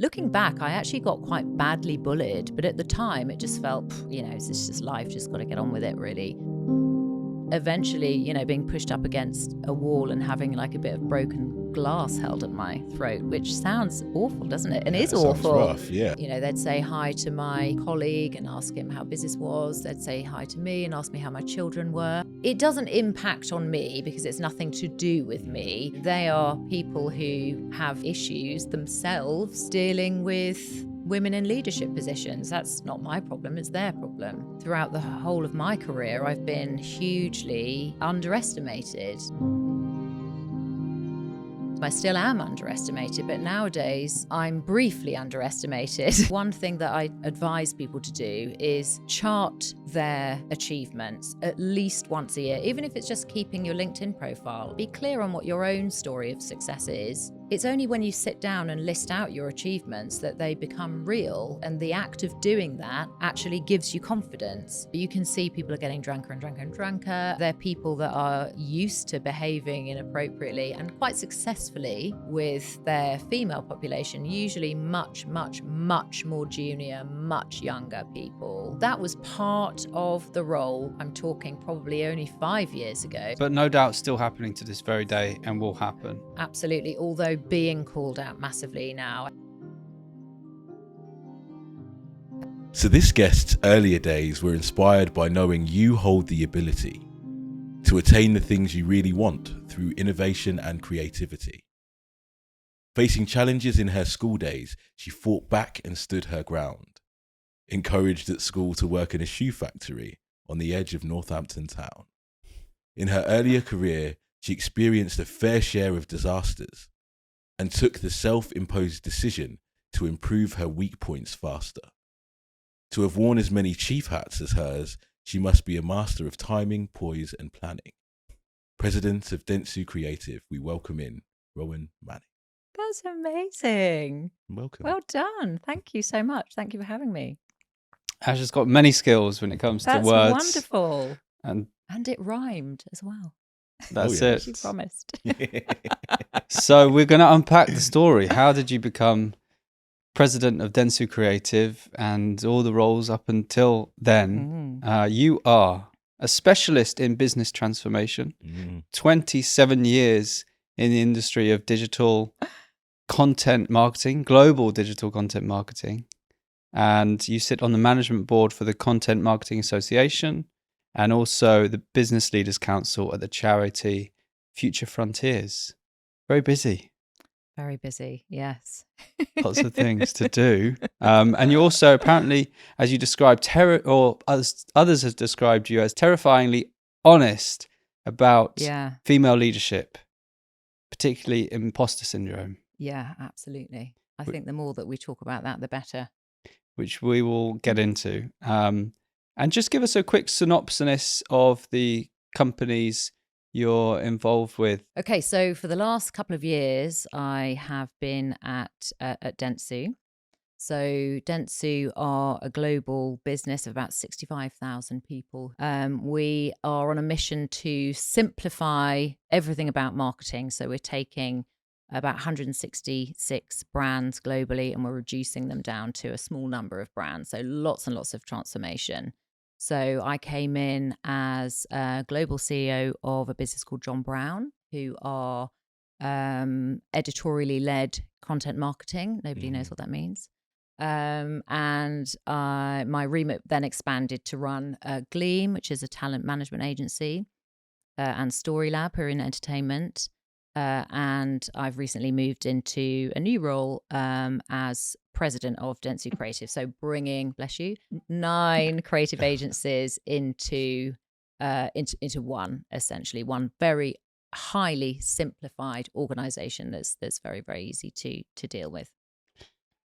Looking back, I actually got quite badly bullied, but at the time it just felt, it's just life, just got to get on with it, really. Eventually, being pushed up against a wall and having like a bit of broken glass held at my throat, which sounds awful, doesn't it? And Yeah, is awful. Rough, yeah. They'd say hi to my colleague and ask him how business was. They'd say hi to me and ask me how my children were. It doesn't impact on me because it's nothing to do with me. They are people who have issues themselves dealing with women in leadership positions. That's not my problem, it's their problem. Throughout the whole of my career, I've been hugely underestimated. I still am underestimated, but nowadays I'm briefly underestimated. One thing that I advise people to do is chart their achievements at least once a year, even if it's just keeping your LinkedIn profile. Be clear on what your own story of success is. It's only when you sit down and list out your achievements that they become real, and the act of doing that actually gives you confidence. You can see people are getting drunker and drunker and drunker. They're people that are used to behaving inappropriately and quite successfully with their female population, usually much, much, much more junior, much younger people. That was part of the role. I'm talking probably only 5 years ago. But no doubt still happening to this very day and will happen. Absolutely, although being called out massively now. So this guest's earlier days were inspired by knowing you hold the ability to attain the things you really want through innovation and creativity. Facing challenges in her school days, she fought back and stood her ground. Encouraged at school to work in a shoe factory on the edge of Northampton town. In her earlier career, she experienced a fair share of disasters and took the self-imposed decision to improve her weak points faster. To have worn as many chief hats as hers, she must be a master of timing, poise, and planning. President of Dentsu Creative, we welcome in Rowan Manning. That's amazing. Welcome. Well done. Thank you so much. Thank you for having me. Ash has got many skills when it comes to That's words. wonderful. And it rhymed as well. that's yeah. it. As you promised. So we're going to unpack the story. How did you become president of Dentsu Creative and all the roles up until then? You are a specialist in business transformation, 27 years in the industry of digital content marketing, global digital content marketing. And you sit on the management board for the Content Marketing Association and also the Business Leaders Council at the charity Future Frontiers. Very busy. Very busy, yes. Lots of things to do. And you also apparently, as you described, others have described you as terrifyingly honest about female leadership, particularly imposter syndrome. Yeah, absolutely. I think the more that we talk about that, the better. Which we will get into. And just give us a quick synopsis of the companies you're involved with. Okay, so for the last couple of years, I have been at Dentsu. So Dentsu are a global business of about 65,000 people. We are on a mission to simplify everything about marketing. So we're taking about 166 brands globally and we're reducing them down to a small number of brands. So lots and lots of transformation. So I came in as a global CEO of a business called John Brown, who are editorially led content marketing. Nobody knows what that means. And my remit then expanded to run Gleam, which is a talent management agency, and Storylab, who are in entertainment. And I've recently moved into a new role as president of Dentsu Creative. So bringing, bless you, 9 creative agencies into one, essentially, one very highly simplified organization that's very, very easy to deal with.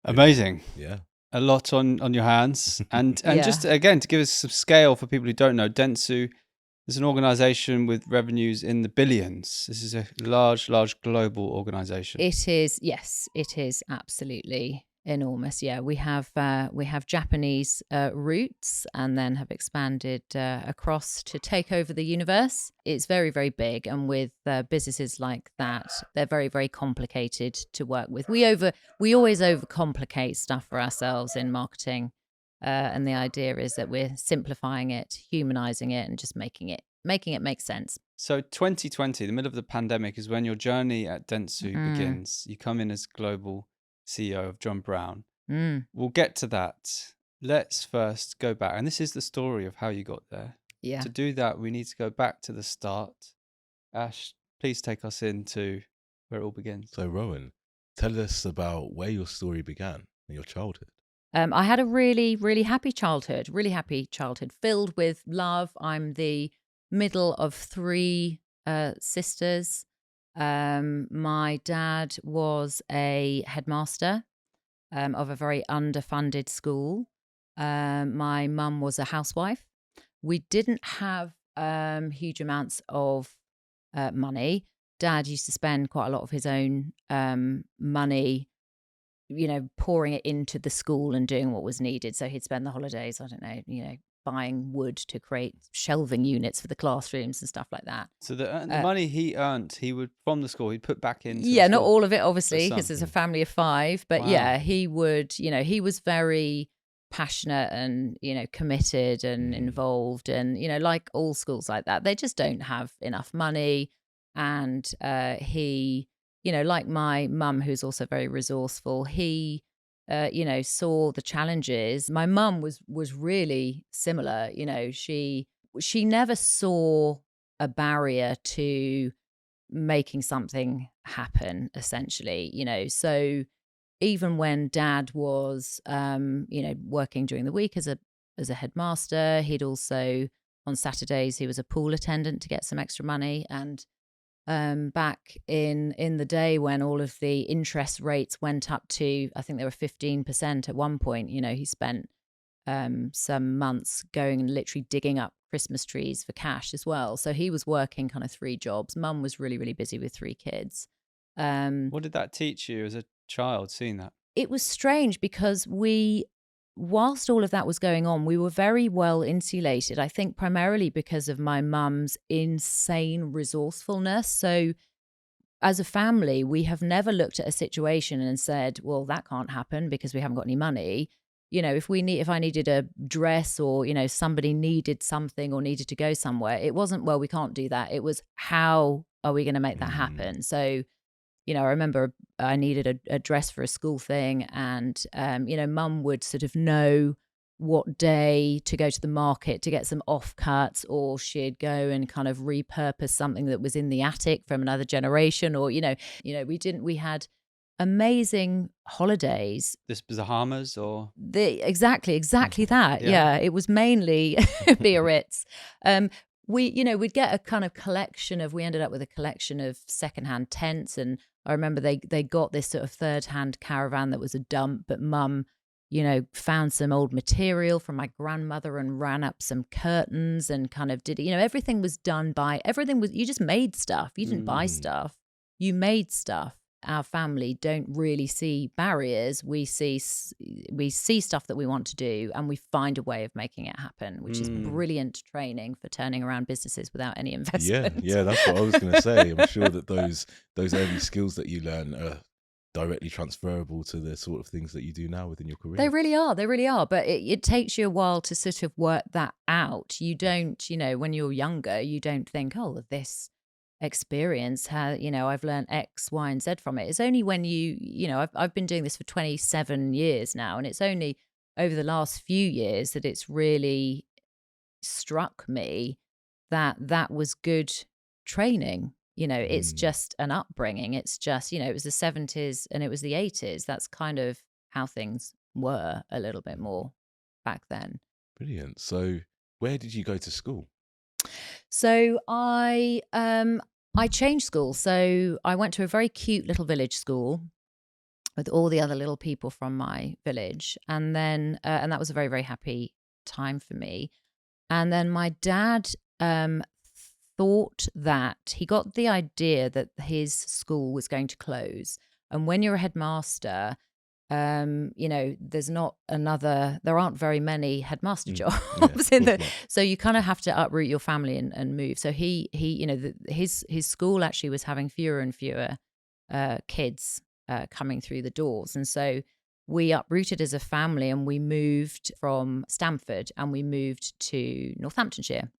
Amazing. Yeah. A lot on your hands. And just again, to give us some scale for people who don't know, Dentsu is an organization with revenues in the billions. This is a large global organization. It is, yes, it is absolutely. Enormous. Yeah, we have Japanese roots, and then have expanded across to take over the universe. It's very, very big, and with businesses like that, they're very, very complicated to work with. We always overcomplicate stuff for ourselves in marketing, and the idea is that we're simplifying it, humanizing it, and just making it make sense. So 2020, the middle of the pandemic, is when your journey at Dentsu begins. You come in as global CEO of John Brown. We'll get to that. Let's first go back. And this is the story of how you got there. Yeah. To do that, we need to go back to the start. Ash, please take us into where it all begins. So, Rowan, tell us about where your story began in your childhood. I had a really, really happy childhood, filled with love. I'm the middle of three sisters. My dad was a headmaster of a very underfunded school. My mum was a housewife. We didn't have huge amounts of money. Dad used to spend quite a lot of his own money, pouring it into the school and doing what was needed. So he'd spend the holidays, I don't know, buying wood to create shelving units for the classrooms and stuff like that. So the money he earned, he would, from the school, he'd put back into Yeah, the not school. all of it, obviously, because there's a family of 5. But Wow. yeah, he would, he was very passionate and, committed and involved. And, like all schools like that, they just don't have enough money. And he, like my mum, who's also very resourceful, he saw the challenges. My mum was really similar. She never saw a barrier to making something happen, essentially. So even when Dad was working during the week as a headmaster, he'd also, on Saturdays, he was a pool attendant to get some extra money. And back in the day when all of the interest rates went up to, I think they were 15% at one point, he spent some months going and literally digging up Christmas trees for cash as well. So he was working kind of 3 jobs. Mum was really, really busy with 3 kids. What did that teach you as a child, seeing that? It was strange because whilst all of that was going on, we were very well insulated, I think primarily because of my mum's insane resourcefulness. So as a family, we have never looked at a situation and said, well, that can't happen because we haven't got any money. If I needed a dress or, somebody needed something or needed to go somewhere, it wasn't, well, we can't do that. It was, how are we going to make that happen? So, I remember I needed a dress for a school thing, and, Mum would sort of know what day to go to the market to get some offcuts, or she'd go and kind of repurpose something that was in the attic from another generation, or, we had amazing holidays. This Bahamas or? Exactly that. Yeah. It was mainly Biarritz. We'd get a kind of we ended up with a collection of secondhand tents. And I remember they got this sort of third-hand caravan that was a dump, but Mum, found some old material from my grandmother and ran up some curtains and kind of did, everything was done you just made stuff. You didn't buy stuff. You made stuff. Our family don't really see barriers. We see stuff that we want to do, and we find a way of making it happen, which is brilliant training for turning around businesses without any investment. Yeah, that's what I was going to say. I'm sure that those early skills that you learn are directly transferable to the sort of things that you do now within your career. They really are. But it takes you a while to sort of work that out. You don't, when you're younger, you don't think, oh, this experience I've learned X, Y, and Z from it. It's only when I've been doing this for 27 years now, and it's only over the last few years that it's really struck me that was good training. It's just an upbringing. It's just, it was the 70s and it was the 80s. That's kind of how things were a little bit more back then. Brilliant. So where did you go to school? So I changed school. So I went to a very cute little village school with all the other little people from my village. And then, and that was a very, very happy time for me. And then my dad thought that he got the idea that his school was going to close. And when you're a headmaster, there aren't very many headmaster jobs of in course the, not. so you kind of have to uproot your family and move. So he his school actually was having fewer and fewer kids coming through the doors. And so we uprooted as a family and we moved from Stamford and we moved to Northamptonshire,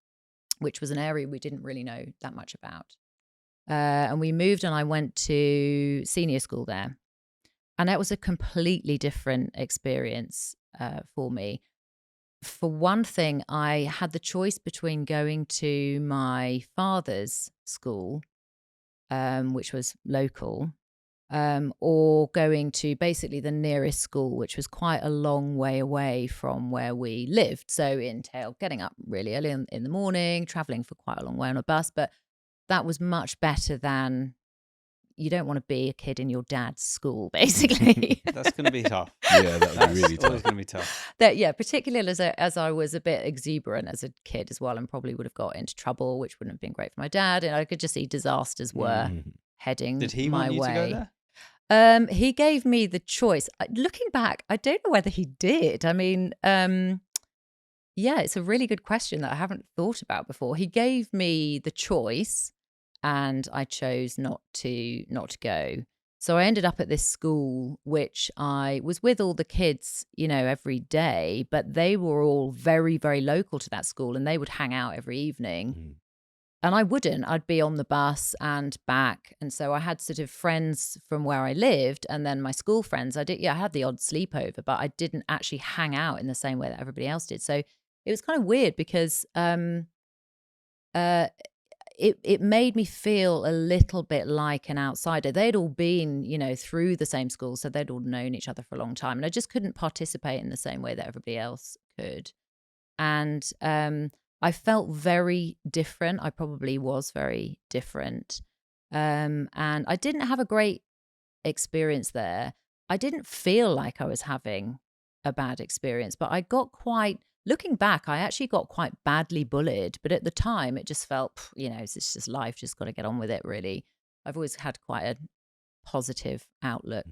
which was an area we didn't really know that much about. And we moved and I went to senior school there. And that was a completely different experience for me. For one thing, I had the choice between going to my father's school, which was local, or going to basically the nearest school, which was quite a long way away from where we lived. So it entailed getting up really early in the morning, traveling for quite a long way on a bus. But that was much better than, you don't want to be a kid in your dad's school, basically. That's going to be tough. Yeah, that would be really That's always tough. going to be tough. Particularly as I was a bit exuberant as a kid as well, and probably would have got into trouble, which wouldn't have been great for my dad. And I could just see disasters were heading Did he my want you way. to go there? He gave me the choice. Looking back, I don't know whether he did. I mean, it's a really good question that I haven't thought about before. He gave me the choice and I chose not to go. So I ended up at this school, which I was with all the kids, every day, but they were all very, very local to that school and they would hang out every evening. And I wouldn't. I'd be on the bus and back. And so I had sort of friends from where I lived and then my school friends. I had the odd sleepover, but I didn't actually hang out in the same way that everybody else did. So it was kind of weird because it made me feel a little bit like an outsider. They'd all been, through the same school, so they'd all known each other for a long time. And I just couldn't participate in the same way that everybody else could. And I felt very different. I probably was very different. And I didn't have a great experience there. I didn't feel like I was having a bad experience, but I got looking back, I actually got quite badly bullied. But at the time, it just felt, it's just life, just got to get on with it, really. I've always had quite a positive outlook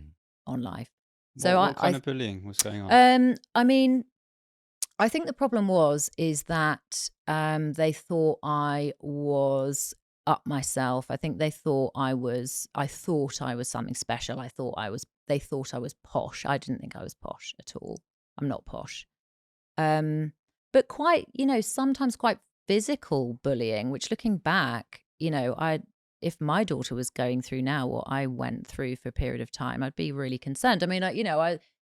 on life. So what kind of bullying was going on? I mean, I think the problem is that they thought I was up myself. I think I thought I was something special. They thought I was posh. I didn't think I was posh at all. I'm not posh. But quite, sometimes quite physical bullying, which looking back, if my daughter was going through now what I went through for a period of time, I'd be really concerned. I mean,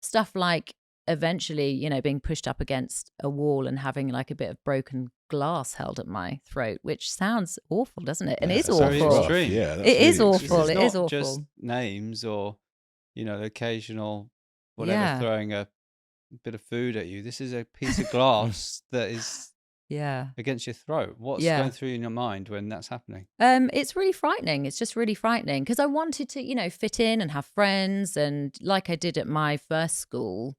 stuff like eventually, being pushed up against a wall and having like a bit of broken glass held at my throat, which sounds awful, doesn't it? And it is awful. Extreme. Yeah, it is really awful. extreme. It is not awful. Just names or, occasional whatever, throwing a bit of food at you. This is a piece of glass that is against your throat. What's going through in your mind when that's happening? It's really frightening. It's just really frightening because I wanted to, fit in and have friends, and like I did at my first school.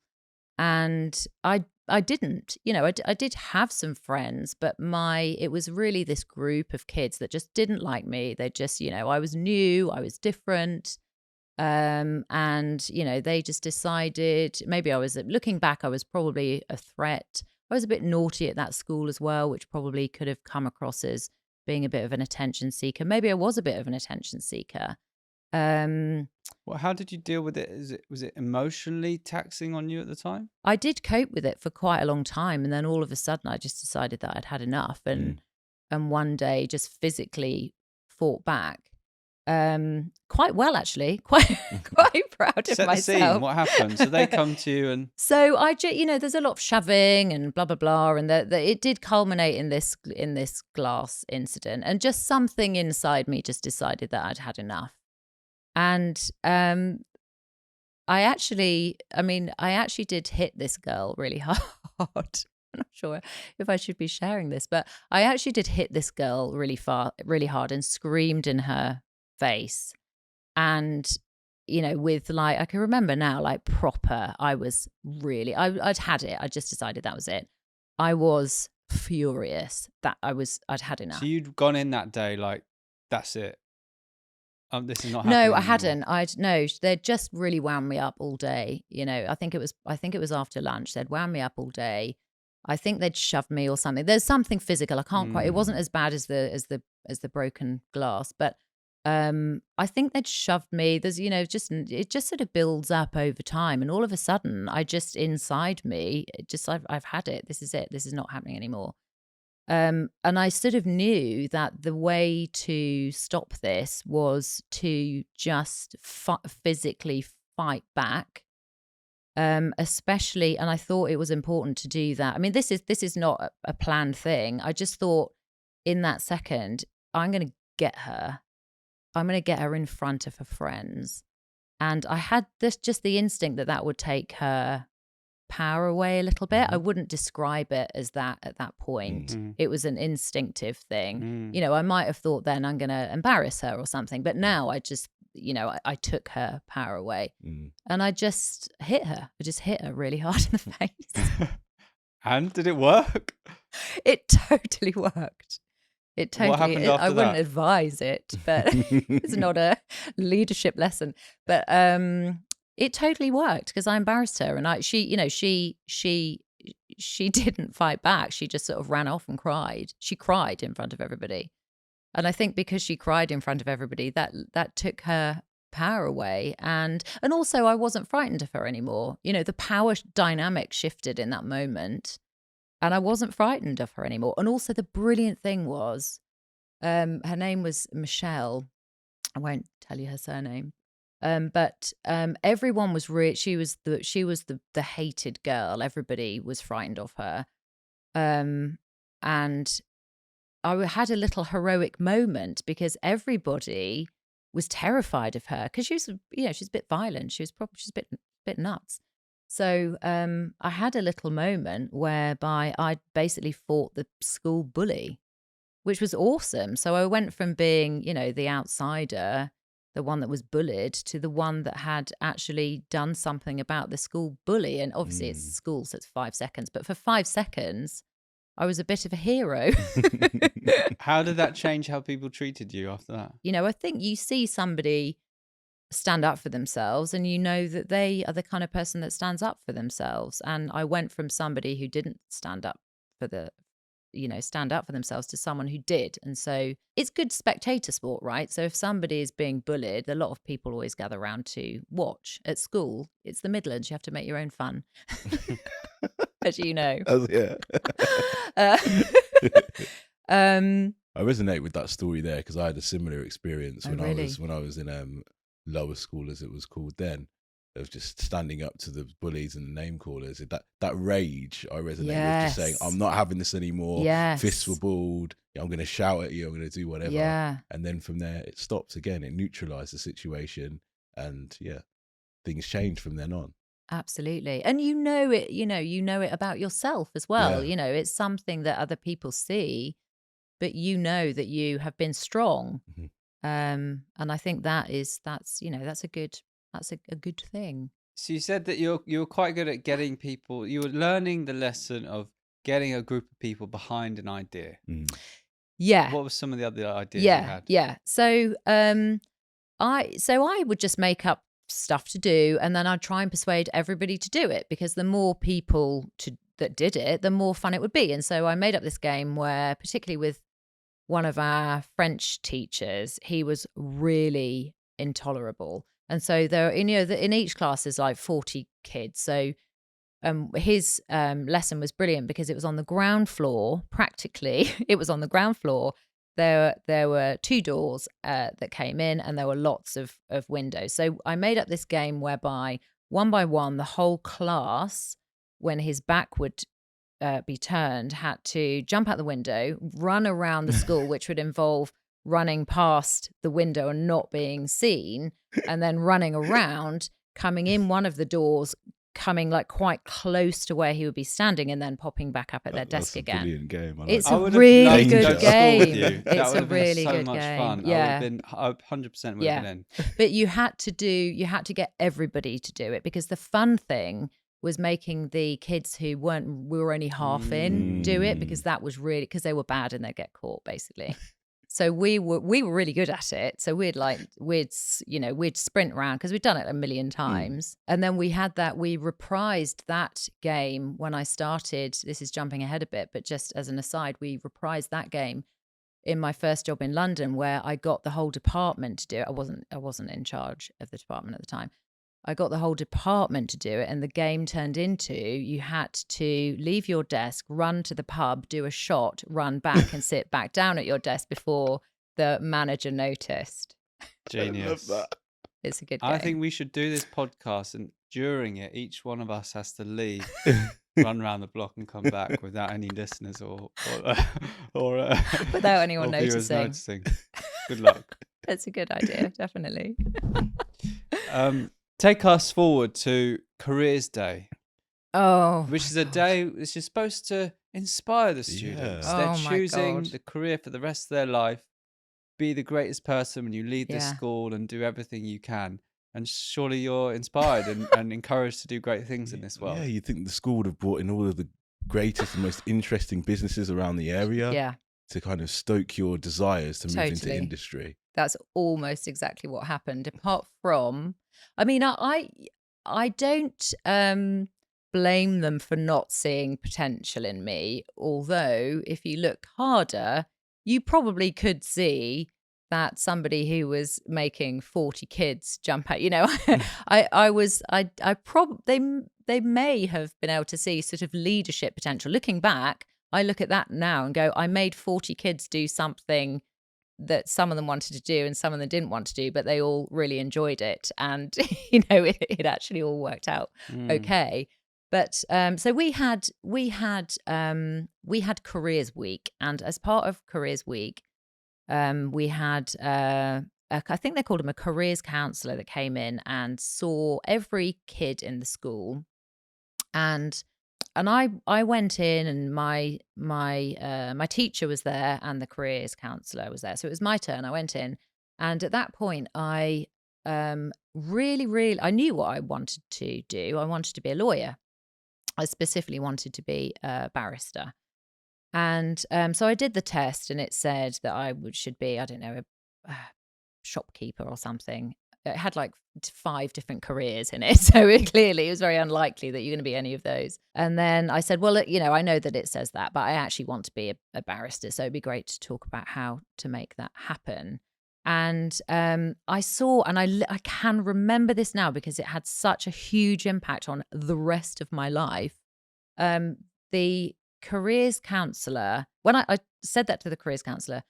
And I didn't, I did have some friends, but it was really this group of kids that just didn't like me. They just, I was new, I was different. And, they just decided, maybe looking back, I was probably a threat. I was a bit naughty at that school as well, which probably could have come across as being a bit of an attention seeker. Maybe I was a bit of an attention seeker. Well, how did you deal with it? Was it emotionally taxing on you at the time? I did cope with it for quite a long time, and then all of a sudden I just decided that I'd had enough and one day just physically fought back. Quite well, actually. Quite proud of Set myself. the scene. What happened? So they come to you and so there's a lot of shoving and blah blah blah, and it did culminate in this glass incident, and just something inside me just decided that I'd had enough. And I actually did hit this girl really hard. I'm not sure if I should be sharing this, but I actually did hit this girl really hard and screamed in her face. And, with I can remember now, proper, I was really, I'd had it. I just decided that was it. I was furious that I'd had enough. So you'd gone in that day like, that's it. this is not happening No, I anymore. hadn't. No, they'd just really wound me up all day. You know, I think it was after lunch. They'd wound me up all day. I think they'd shoved me or something. There's something physical. I can't quite. It wasn't as bad as the broken glass, but I think they'd shoved me. There's, you know, it just sort of builds up over time, and all of a sudden, I just inside me, I've had it. This is it. This is not happening anymore. And I sort of knew that the way to stop this was to just physically fight back, especially. And I thought it was important to do that. I mean, this is not a planned thing. I just thought in that second, I'm going to get her. I'm going to get her in front of her friends. And I had just the instinct that would take her power away a little bit. I wouldn't describe it as that at that point. It was an instinctive thing. You know, I might have thought then I'm going to embarrass her or something, but now I just, you know, I took her power away and I just hit her. I just hit her really hard in the face. And did it work? It totally worked. It totally. What happened after I wouldn't that? advise it, but it's not a leadership lesson. But it totally worked because I embarrassed her, and she didn't fight back. She just sort of ran off and cried. She cried in front of everybody, and I think because she cried in front of everybody, that took her power away, and also I wasn't frightened of her anymore. You know, the power dynamic shifted in that moment. And I wasn't frightened of her anymore. And also the brilliant thing was, her name was Michelle. I won't tell you her surname. But everyone was she was the hated girl. Everybody was frightened of her. And I had a little heroic moment because everybody was terrified of her because she's a bit violent. She's a bit nuts. So I had a little moment whereby I basically fought the school bully, which was awesome. So I went from being, you know, the outsider, the one that was bullied, to the one that had actually done something about the school bully. And obviously it's school, so it's 5 seconds. But for 5 seconds, I was a bit of a hero. How did that change how people treated you after that? You know, I think you see somebody stand up for themselves and you know that they are the kind of person that stands up for themselves. And I went from somebody who didn't stand up for themselves to someone who did. And so it's good spectator sport, right? So if somebody is being bullied, a lot of people always gather around to watch. At school, it's the Midlands, you have to make your own fun. As you know. Yeah. I resonate with that story there because I had a similar experience when I was in lower school, as it was called then, of just standing up to the bullies and the name callers. That rage I resonate with, just saying, I'm not having this anymore. Fists were balled. I'm going to shout at you. I'm going to do whatever. Yeah. And then from there, it stopped again. It neutralized the situation. And things changed from then on. Absolutely. And you know it about yourself as well. Yeah. You know, it's something that other people see, but you know that you have been strong. Mm-hmm. And I think that's a good thing. So you said that you're quite good at getting people. You were learning the lesson of getting a group of people behind an idea. Yeah. What were some of the other ideas you had? Yeah. So I would just make up stuff to do, and then I'd try and persuade everybody to do it, because the more people that did it, the more fun it would be. And so I made up this game where, particularly with one of our French teachers, he was really intolerable. And so in each class is like 40 kids. So his lesson was brilliant because it was on the ground floor. Practically, it was on the ground floor. There were 2 doors that came in, and there were lots of windows. So I made up this game whereby one by one, the whole class, when his back would be turned, had to jump out the window, run around the school, which would involve running past the window and not being seen, and then running around, coming in one of the doors, coming like quite close to where he would be standing, and then popping back up at their desk again. Brilliant game. It's a really good game. It's a really good much game. Fun. Yeah, I 100% would have been in. But you had to get everybody to do it, because the fun thing was making the kids who were only half in do it, because that was really, because they were bad and they'd get caught basically. So we were really good at it. So we'd sprint around because we'd done it a million times. And then we reprised that game when I started. This is jumping ahead a bit, but just as an aside, we reprised that game in my first job in London, where I got the whole department to do it. I wasn't in charge of the department at the time. I got the whole department to do it, and the game turned into you had to leave your desk, run to the pub, do a shot, run back and sit back down at your desk before the manager noticed. Genius. I love that. It's a good game. I think we should do this podcast, and during it, each one of us has to leave, run around the block, and come back without any listeners or without anyone or viewers noticing. Good luck. That's a good idea, definitely. Take us forward to Careers Day. Oh, which is a day which is supposed to inspire the students. Yeah. They're Oh my choosing God. the career for the rest of their life. Be the greatest person when you lead this Yeah. school and do everything you can. And surely you're inspired and encouraged to do great things in this world. Yeah, you'd think the school would have brought in all of the greatest and most interesting businesses around the area yeah. to kind of stoke your desires to move into Totally. industry. That's almost exactly what happened. Apart from, I mean, I don't blame them for not seeing potential in me. Although, if you look harder, you probably could see that somebody who was making 40 kids jump out. You know, they may have been able to see sort of leadership potential. Looking back, I look at that now and go, I made 40 kids do something that some of them wanted to do and some of them didn't want to do, but they all really enjoyed it. And, you know, it actually all worked out okay. But so we had Careers Week, and as part of Careers Week, we had I think they called him a careers counsellor that came in and saw every kid in the school, and I went in, and my teacher was there and the careers counsellor was there. So it was my turn. I went in, and at that point I really I knew what I wanted to do. I wanted to be a lawyer. I specifically wanted to be a barrister. And so I did the test, and it said that I should be, I don't know, a shopkeeper or something. It had like 5 different careers in it. So it was very unlikely that you're going to be any of those. And then I said, well, you know, I know that it says that, but I actually want to be a barrister. So it'd be great to talk about how to make that happen. And I saw, and I can remember this now because it had such a huge impact on the rest of my life. The careers counsellor, when I said that to the careers counsellor,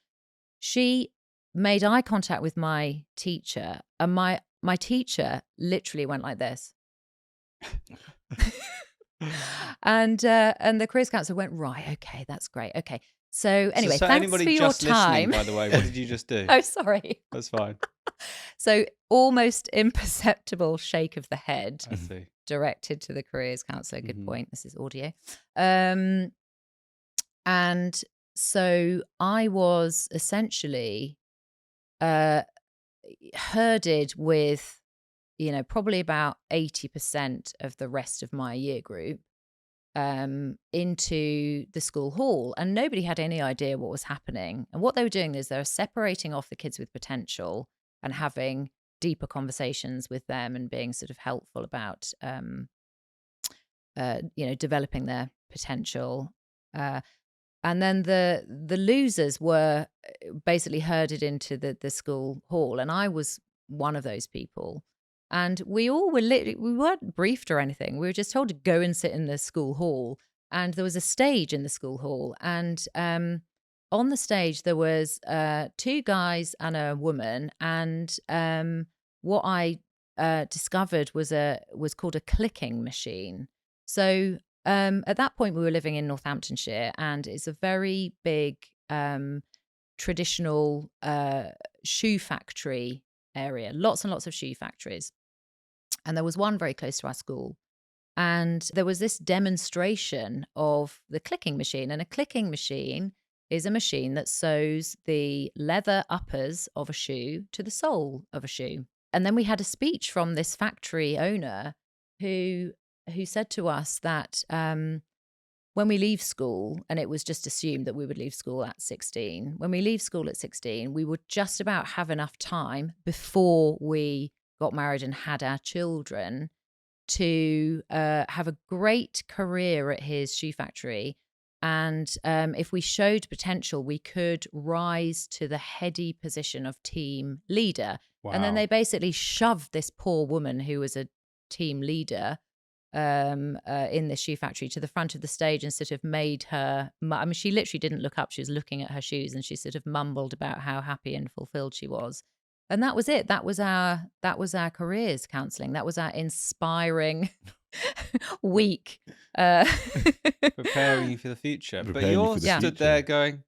she made eye contact with my teacher, and my teacher literally went like this. And the careers counsellor went, right, okay, that's great, okay. So anyway, so thanks anybody for your just time. listening, by the way, what did you just do? Oh, sorry. That's fine. So almost imperceptible shake of the head I see. directed to the careers counsellor. Good Mhm. point. This is audio. And so I was essentially herded with, you know, probably about 80% of the rest of my year group into the school hall, and nobody had any idea what was happening. And what they were doing is they were separating off the kids with potential and having deeper conversations with them and being sort of helpful about, you know, developing their potential. And then the losers were basically herded into the school hall, and I was one of those people. And we all were we weren't briefed or anything. We were just told to go and sit in the school hall. And there was a stage in the school hall. And on the stage, there was 2 guys and a woman. And what I discovered was called a clicking machine. So at that point, we were living in Northamptonshire, and it's a very big traditional shoe factory area. Lots and lots of shoe factories. And there was one very close to our school. And there was this demonstration of the clicking machine. And a clicking machine is a machine that sews the leather uppers of a shoe to the sole of a shoe. And then we had a speech from this factory owner who said to us that when we leave school, and it was just assumed that we would leave school at 16. When we leave school at 16, we would just about have enough time before we got married and had our children to have a great career at his shoe factory. And if we showed potential, we could rise to the heady position of team leader. Wow. And then they basically shoved this poor woman who was a team leader in this shoe factory to the front of the stage and sort of made her, I mean, she literally didn't look up. She was looking at her shoes and she sort of mumbled about how happy and fulfilled she was. And that was it. That was our careers counselling. That was our inspiring week. Preparing you for the future. But Preparing you you're for the stood future. there going,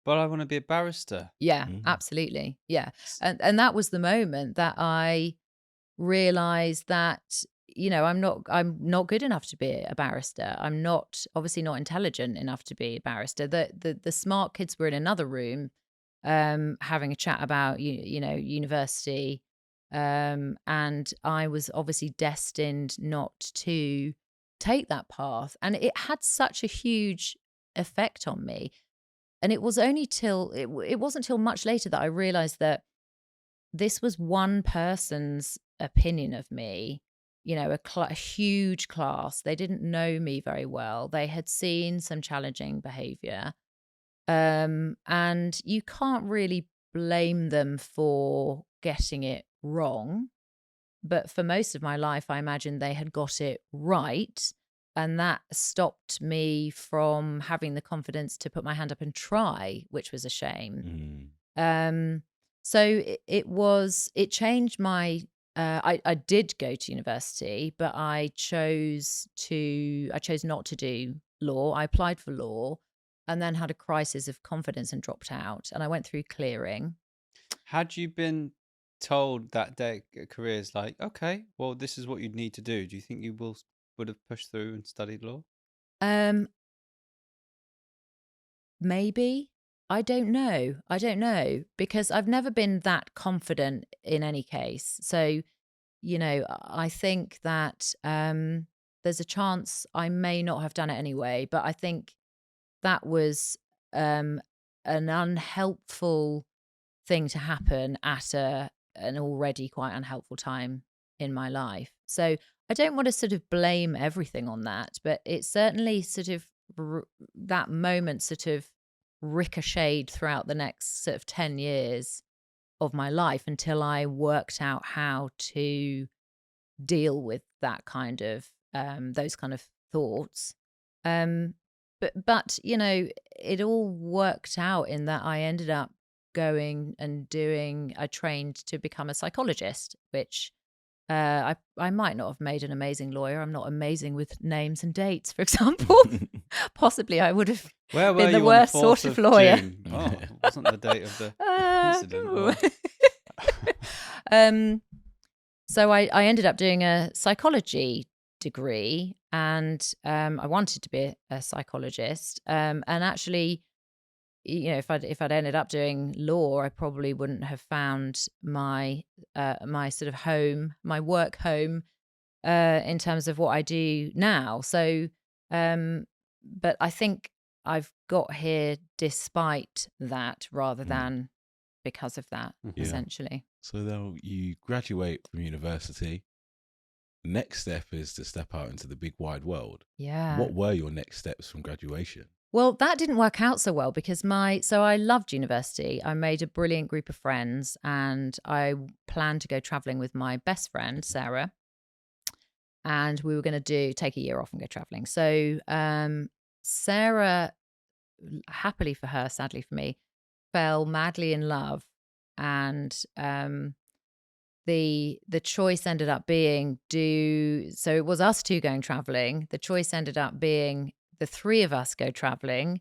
but I want to be a barrister. Yeah, Mm. absolutely. Yeah. And that was the moment that I realized that, you know, I'm not good enough to be a barrister. I'm obviously not intelligent enough to be a barrister. The smart kids were in another room having a chat about university, and I was obviously destined not to take that path, and it had such a huge effect on me. And it was only it wasn't till much later that I realized that this was one person's opinion of me. You know, a huge class. They didn't know me very well. They had seen some challenging behavior. And you can't really blame them for getting it wrong. But for most of my life, I imagine they had got it right. And that stopped me from having the confidence to put my hand up and try, which was a shame. Mm. So it changed my, I did go to university, but I chose not to do law. I applied for law and then had a crisis of confidence and dropped out. And I went through clearing. Had you been told that day careers like, okay, well, this is what you'd need to do, do you think you would have pushed through and studied law? Maybe. I don't know because I've never been that confident in any case. So, you know, I think that there's a chance I may not have done it anyway, but I think that was an unhelpful thing to happen at an already quite unhelpful time in my life. So I don't want to sort of blame everything on that, but it certainly sort of that moment sort of ricocheted throughout the next sort of 10 years of my life until I worked out how to deal with that kind of those kind of thoughts. But you know, it all worked out in that I ended up going and I trained to become a psychologist, which I might not have made an amazing lawyer. I'm not amazing with names and dates, for example. Possibly I would have Where were been the you worst on the 4th sort of lawyer. June? Oh, it wasn't the date of the incident. Well. So I ended up doing a psychology degree, and I wanted to be a psychologist. And actually, you know, if I'd ended up doing law, I probably wouldn't have found my sort of home, my work home, in terms of what I do now. So, but I think I've got here despite that, rather than because of that, Yeah. essentially. So then you graduate from university. Next step is to step out into the big wide world. Yeah. What were your next steps from graduation? Well, that didn't work out so well because so I loved university. I made a brilliant group of friends and I planned to go traveling with my best friend, Sarah. And we were going to take a year off and go traveling. So Sarah, happily for her, sadly for me, fell madly in love. And the choice ended up being so it was us two going traveling. The choice ended up being the three of us go traveling,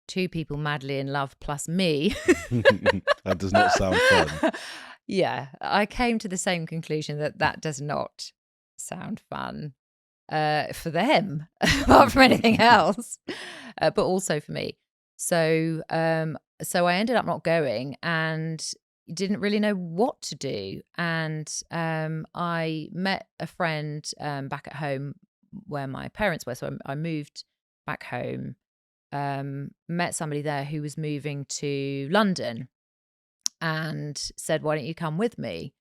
2 people madly in love plus me. That does not sound fun. Yeah, I came to the same conclusion that does not sound fun for them, apart from anything else, but also for me. So I ended up not going and didn't really know what to do. And I met a friend back at home where my parents were. So I moved back home, met somebody there who was moving to London and said, why don't you come with me?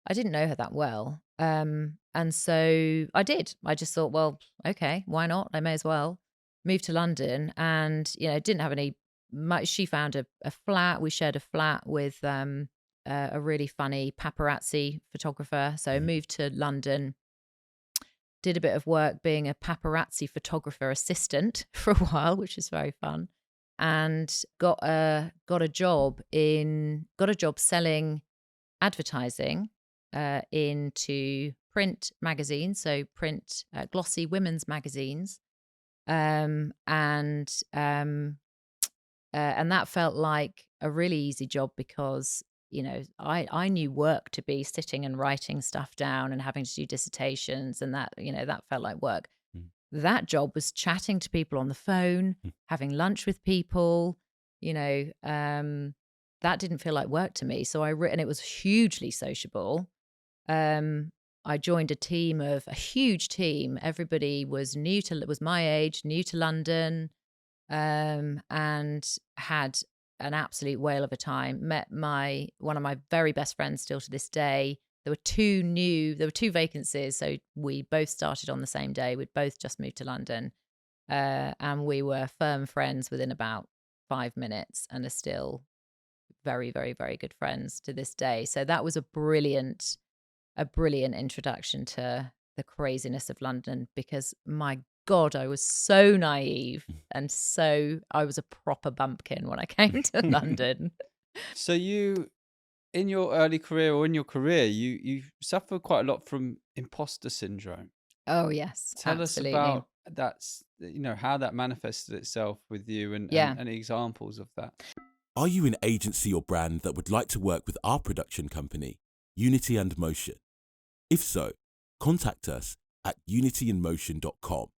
I didn't know her that well. And so I did. I just thought, well, okay, why not? I may as well move to London. And, didn't have any much. She found a flat. We shared a flat with a really funny paparazzi photographer. So I moved to London, did a bit of work being a paparazzi photographer assistant for a while, which was very fun, and got a job selling advertising into print magazines, so print glossy women's magazines, and that felt like a really easy job because I knew work to be sitting and writing stuff down and having to do dissertations, and that that felt like work. That job was chatting to people on the phone, having lunch with people, that didn't feel like work to me. So and it was hugely sociable. I joined a huge team. Everybody was was my age, new to London, and had an absolute whale of a time. Met one of my very best friends still to this day. There were two vacancies. So we both started on the same day. We'd both just moved to London. And we were firm friends within about 5 minutes and are still very, very, very good friends to this day. So that was a brilliant introduction to the craziness of London, because my God, I was so naive, and I was a proper bumpkin when I came to London. So you, in your early career or in your career, you suffer quite a lot from imposter syndrome. Oh yes, Tell absolutely. us about how that manifested itself with you, and any examples of that. Are you an agency or brand that would like to work with our production company, Unity and Motion? If so, contact us at unityandmotion.com.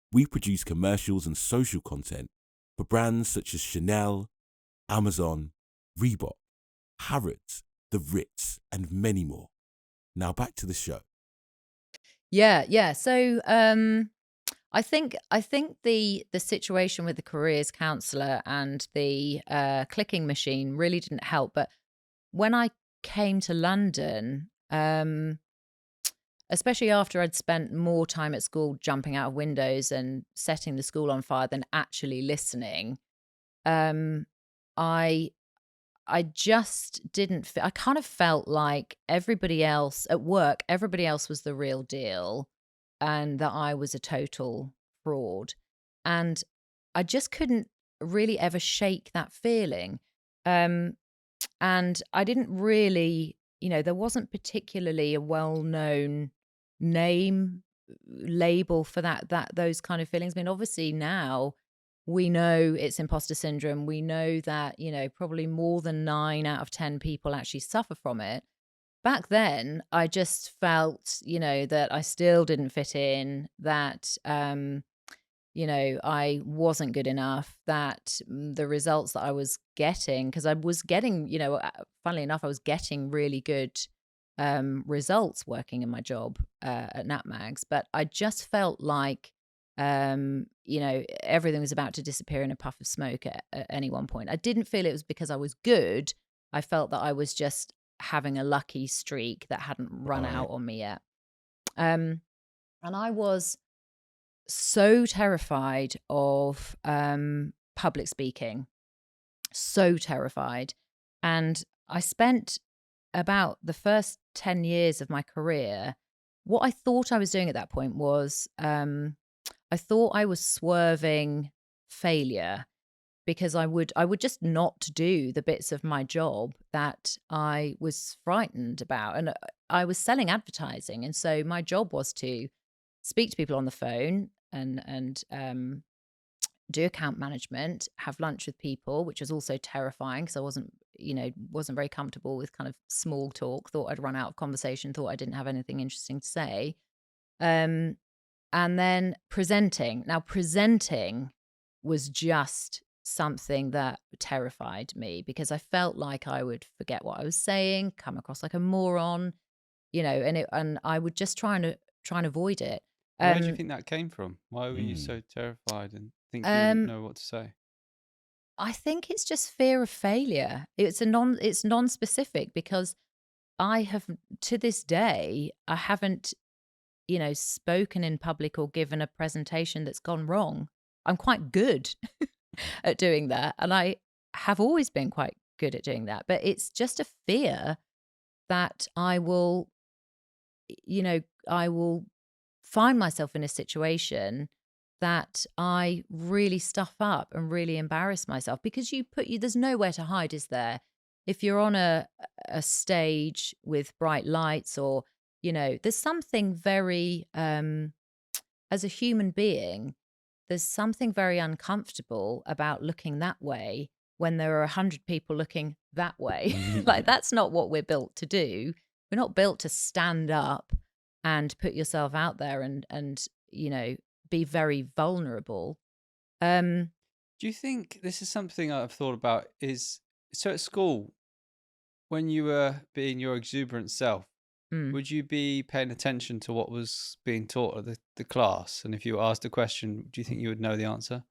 We produce commercials and social content for brands such as Chanel, Amazon, Reebok, Harrods, The Ritz, and many more. Now back to the show. Yeah. So I think the situation with the careers counsellor and the clicking machine really didn't help. But when I came to London, especially after I'd spent more time at school jumping out of windows and setting the school on fire than actually listening, I just didn't. I kind of felt like everybody else at work, everybody else was the real deal, and that I was a total fraud. And I just couldn't really ever shake that feeling. And I didn't really, there wasn't particularly a well-known name label for those kind of feelings. I mean, obviously now we know it's imposter syndrome. We know that, probably more than 9 out of 10 people actually suffer from it. Back then, I just felt, that I still didn't fit in, that, I wasn't good enough, that the results that I was getting, because I was getting, funnily enough, I was getting really good results working in my job at NatMags, but I just felt like, everything was about to disappear in a puff of smoke at any one point. I didn't feel it was because I was good. I felt that I was just having a lucky streak that hadn't run out on me yet. And I was so terrified of public speaking, so terrified. And I spent about the first 10 years of my career, what I thought I was doing at that point was I thought I was swerving failure, because I would just not do the bits of my job that I was frightened about. And I was selling advertising, and so my job was to speak to people on the phone and do account management, have lunch with people, which was also terrifying because I wasn't very comfortable with kind of small talk. Thought I'd run out of conversation. Thought I didn't have anything interesting to say. And then presenting. Now, presenting was just something that terrified me, because I felt like I would forget what I was saying, come across like a moron, and I would just try and avoid it. Where do you Um, think that came from? Why were you so terrified and think you wouldn't um, know what to say? I think it's just fear of failure. It's non-specific because I have, to this day, I haven't, spoken in public or given a presentation that's gone wrong. I'm quite good at doing that, and I have always been quite good at doing that. But it's just a fear that I will find myself in a situation that I really stuff up and really embarrass myself, because there's nowhere to hide, is there? If you're on a stage with bright lights, or there's something very as a human being, there's something very uncomfortable about looking that way when there are 100 people looking that way. Like, that's not what we're built to do. We're not built to stand up and put yourself out there and be very vulnerable. Um, Do you think this is something I've thought about? So at school, when you were being your exuberant self, mm, would you be paying attention to what was being taught at the class? And if you were asked a question, do you think you would know the answer?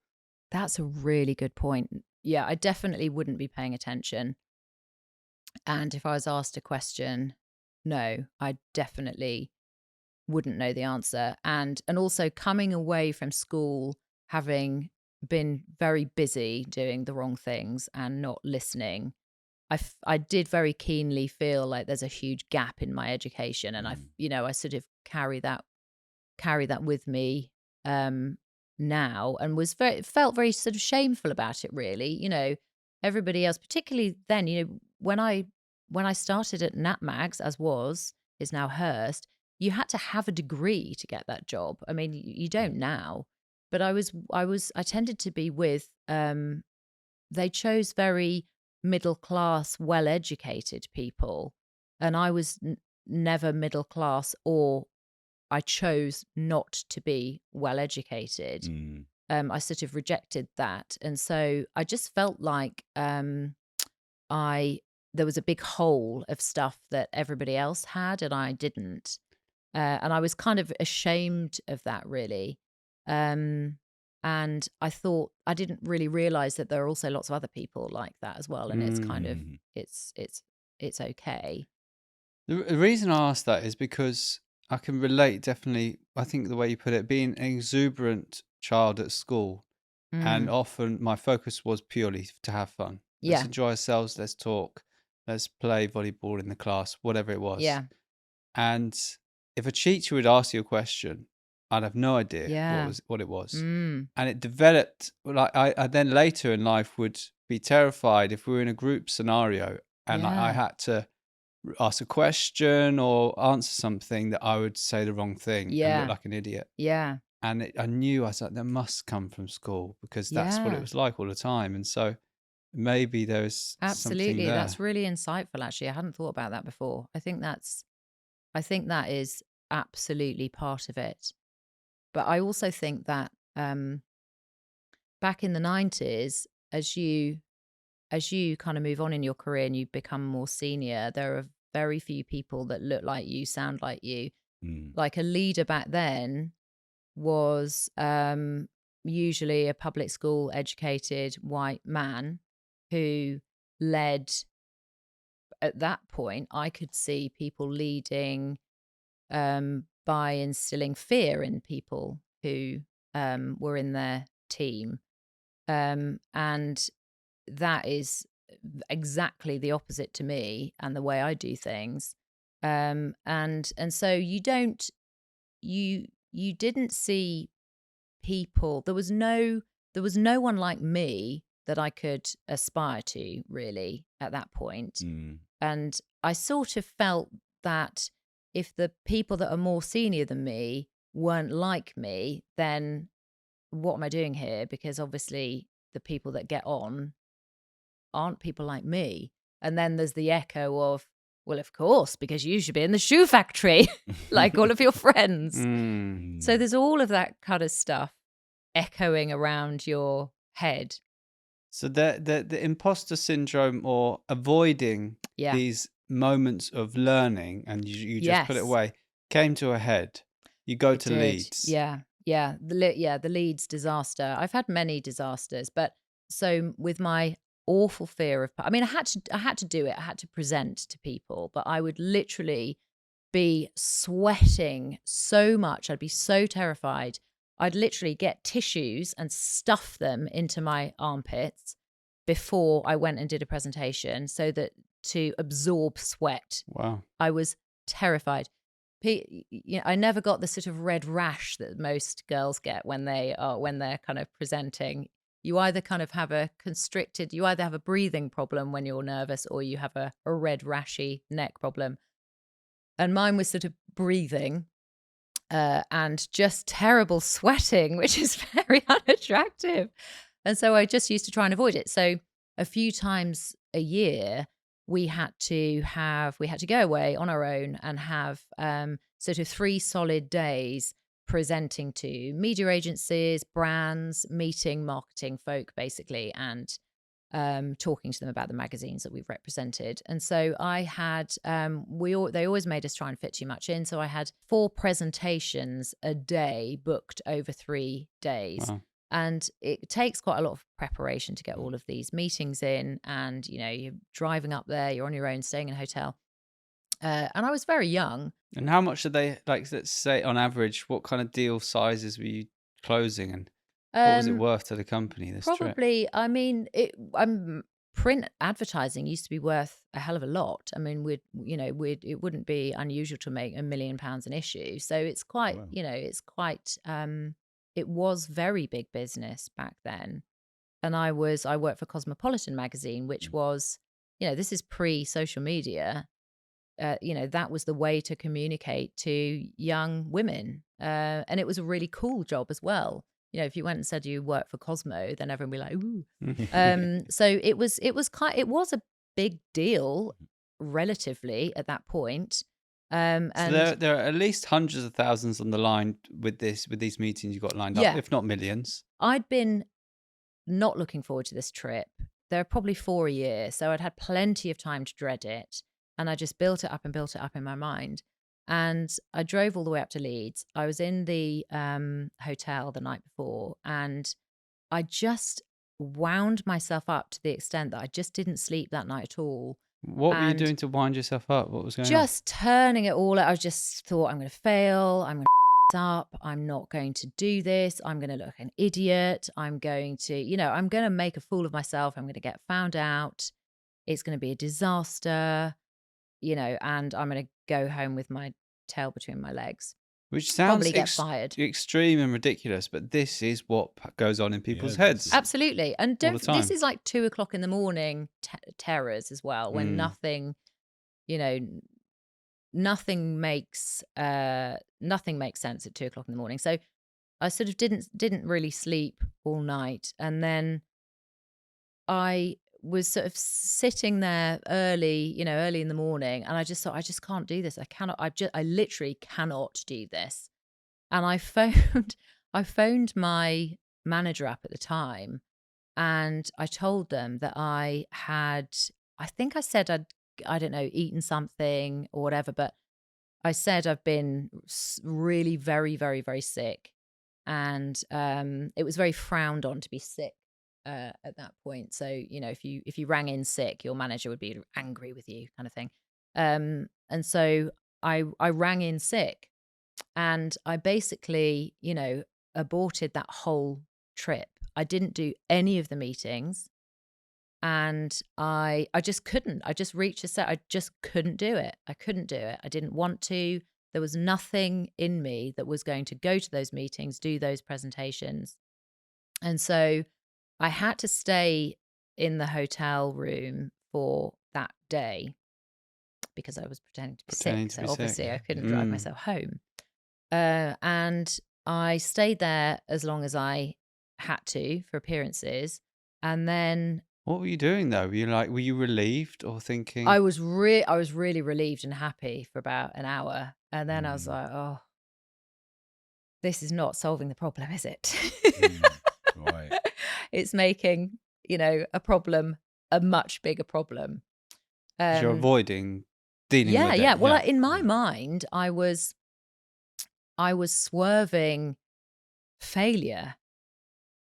that's a really good point. Yeah, I definitely wouldn't be paying attention. And if I was asked a question, no, I definitely wouldn't know the answer. And also, coming away from school having been very busy doing the wrong things and not listening, I did very keenly feel like there's a huge gap in my education, and I sort of carry that with me now, and felt very sort of shameful about it, really. Everybody else, particularly then, when I started at NatMags, is now Hearst, you had to have a degree to get that job. I mean, you don't now, but I tended to be with they chose very middle class, well educated people, and I was never middle class, or I chose not to be well educated. I sort of rejected that, and so I just felt like I there was a big hole of stuff that everybody else had and I didn't, and I was kind of ashamed of that, really. Um, and I thought I didn't really realize that there are also lots of other people like that as well, and it's kind of it's okay. The reason I asked that is because I can relate, definitely. I think the way you put it, being an exuberant child at school, and Mm, often my focus was purely to have fun. Let's yeah, enjoy ourselves, let's talk, let's play volleyball in the class, whatever it was. yeah, And if a teacher would ask you a question, I'd have no idea yeah. what it was. Mm, And it developed, like I then later in life would be terrified if we were in a group scenario and I yeah, had to ask a question or answer something, that I would say the wrong thing and look yeah, like an idiot. yeah, And I was like, that must come from school, because that's what it yeah. was like all the time. And so maybe there's something Absolutely. there. That's really insightful, actually. I hadn't thought about that before. I think that is absolutely part of it. But I also think that back in the 90s, as you kind of move on in your career and you become more senior, there are very few people that look like you, sound like you. Like, a leader back then was usually a public school educated white man who led. At that point, I could see people leading by instilling fear in people who were in their team. And that is exactly the opposite to me and the way I do things. And so you didn't see people. There was no one like me that I could aspire to, really, at that point. And I sort of felt that if the people that are more senior than me weren't like me, then what am I doing here? Because obviously the people that get on aren't people like me. And then there's the echo of, well, of course, because you should be in the shoe factory like all of your friends. So there's all of that kind of stuff echoing around your head. So the imposter syndrome, or avoiding Yeah. these moments of learning, and you just put it Yes. away, came to a head You go It to did. Leeds. The Leeds disaster. I've had many disasters, but so with my awful fear of, I mean, I had to do it. I had to present to people, but I would literally be sweating so much. I'd be so terrified. I'd literally get tissues and stuff them into my armpits before I went and did a presentation, so that to absorb sweat. Wow. I was terrified. I never got the sort of red rash that most girls get when they're kind of presenting. You either kind of have you either have a breathing problem when you're nervous, or you have a red rashy neck problem. And mine was sort of breathing and just terrible sweating, which is very unattractive. And so I just used to try and avoid it. So a few times a year, we had to go away on our own and have sort of 3 solid days presenting to media agencies, brands, meeting marketing folk, basically, and talking to them about the magazines that we've represented. And so I had, they always made us try and fit too much in. So I had 4 presentations a day booked over 3 days. Wow. And it takes quite a lot of preparation to get all of these meetings in. And, you're driving up there, you're on your own, staying in a hotel. And I was very young. And how much did they, like, let's say on average, what kind of deal sizes were you closing, and what was it worth to the company, this trip? Probably, I mean, print advertising used to be worth a hell of a lot. I mean, it wouldn't be unusual to make £1 million an issue. So it's quite, Wow. it was very big business back then. And I worked for Cosmopolitan magazine, which was, this is pre-social media. That was the way to communicate to young women. And it was a really cool job as well. If you went and said you work for Cosmo, then everyone would be like, ooh. So it was a big deal relatively at that point. And so there are at least hundreds of thousands on the line with these meetings you got lined up, if not millions. I'd been not looking forward to this trip. There are probably 4 a year, so I'd had plenty of time to dread it. And I just built it up in my mind. And I drove all the way up to Leeds. I was in the hotel the night before, and I just wound myself up to the extent that I just didn't sleep that night at all. What were you doing to wind yourself up? What was going on? Just turning it all out. I just thought, I'm going to fail. I'm going to up. I'm not going to do this. I'm going to look like an idiot. I'm going to, I'm going to make a fool of myself. I'm going to get found out. It's going to be a disaster. And I'm going to go home with my tail between my legs. Which sounds probably get fired. Extreme and ridiculous, but this is what goes on in people's heads. Absolutely. And this is like 2 o'clock in the morning terrors as well, when nothing makes sense at 2 o'clock in the morning. So I sort of didn't really sleep all night. And then I was sort of sitting there early in the morning, and I just thought, I just can't do this. I literally cannot do this. And I phoned my manager up at the time, and I told them that I think I said I don't know, eaten something or whatever, but I said I've been really very, very, very sick. And it was very frowned on to be sick at that point. So, if you rang in sick, your manager would be angry with you, kind of thing. And so I rang in sick, and I basically, aborted that whole trip. I didn't do any of the meetings, and I just couldn't. I just reached a set. I just couldn't do it. I couldn't do it. I didn't want to. There was nothing in me that was going to go to those meetings, do those presentations. And so I had to stay in the hotel room for that day because I was pretending to be sick. So obviously I couldn't drive myself home. And I stayed there as long as I had to for appearances. And then, what were you doing though? Were you relieved or thinking? I was really relieved and happy for about an hour. And then I was like, oh, this is not solving the problem, is it? Right. It's making, a problem a much bigger problem. You're avoiding dealing with it. Yeah. Well, in my mind, I was I was swerving failure.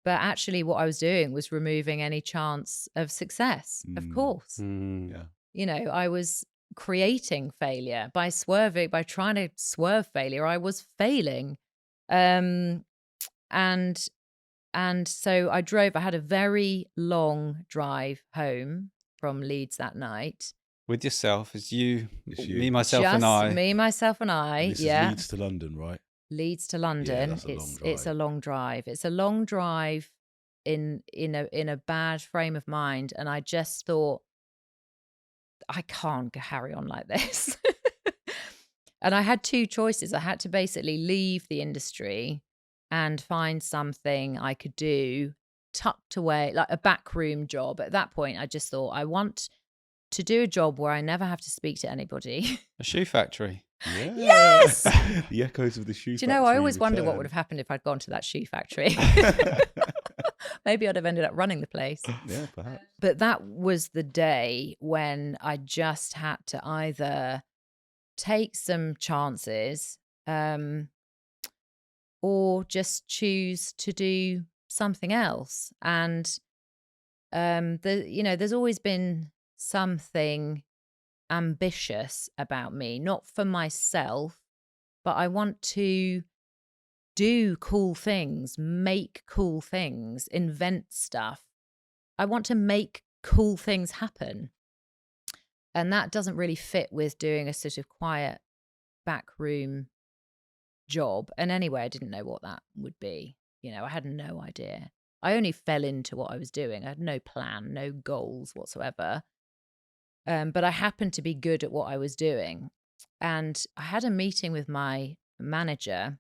But actually what I was doing was removing any chance of success, of course. Yeah. You know, I was creating failure by swerving, by trying to swerve failure. I was failing. And so I had a very long drive home from Leeds that night. With yourself, as you, It's you. me, myself, and I. Me, myself, and I. This is Yeah. Leeds to London, right? Leeds to London. that's a long It's a drive. long drive. It's a long drive in a bad frame of mind. And I just thought, I can't carry on like this. And I had two choices. I had to basically leave the industry and find something I could do tucked away, like a backroom job. At that point, I just thought, I want to do a job where I never have to speak to anybody. A shoe factory. Yeah. Yes! The echoes of the shoe Do factory. you know, I always wonder what return. would have happened if I'd gone to that shoe factory. Maybe I'd have ended up running the place. Yeah, perhaps. But that was the day when I just had to either take some chances or just choose to do something else. And there's always been something ambitious about me, not for myself, but I want to do cool things, make cool things, invent stuff. I want to make cool things happen. And that doesn't really fit with doing a sort of quiet backroom job. And anyway, I didn't know what that would be. You know, I had no idea. I only fell into what I was doing. I had no plan, no goals whatsoever. But I happened to be good at what I was doing. And I had a meeting with my manager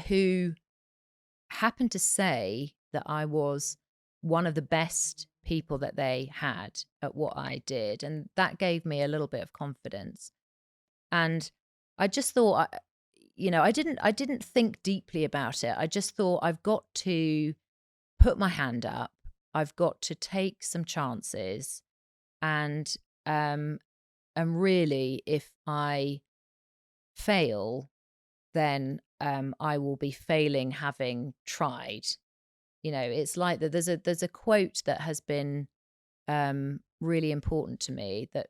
who happened to say that I was one of the best people that they had at what I did. And that gave me a little bit of confidence. And I just thought, I didn't think deeply about it. I just thought, I've got to put my hand up. I've got to take some chances. And really, if I fail, then I will be failing having tried. You know, it's like that. There's a quote that has been really important to me that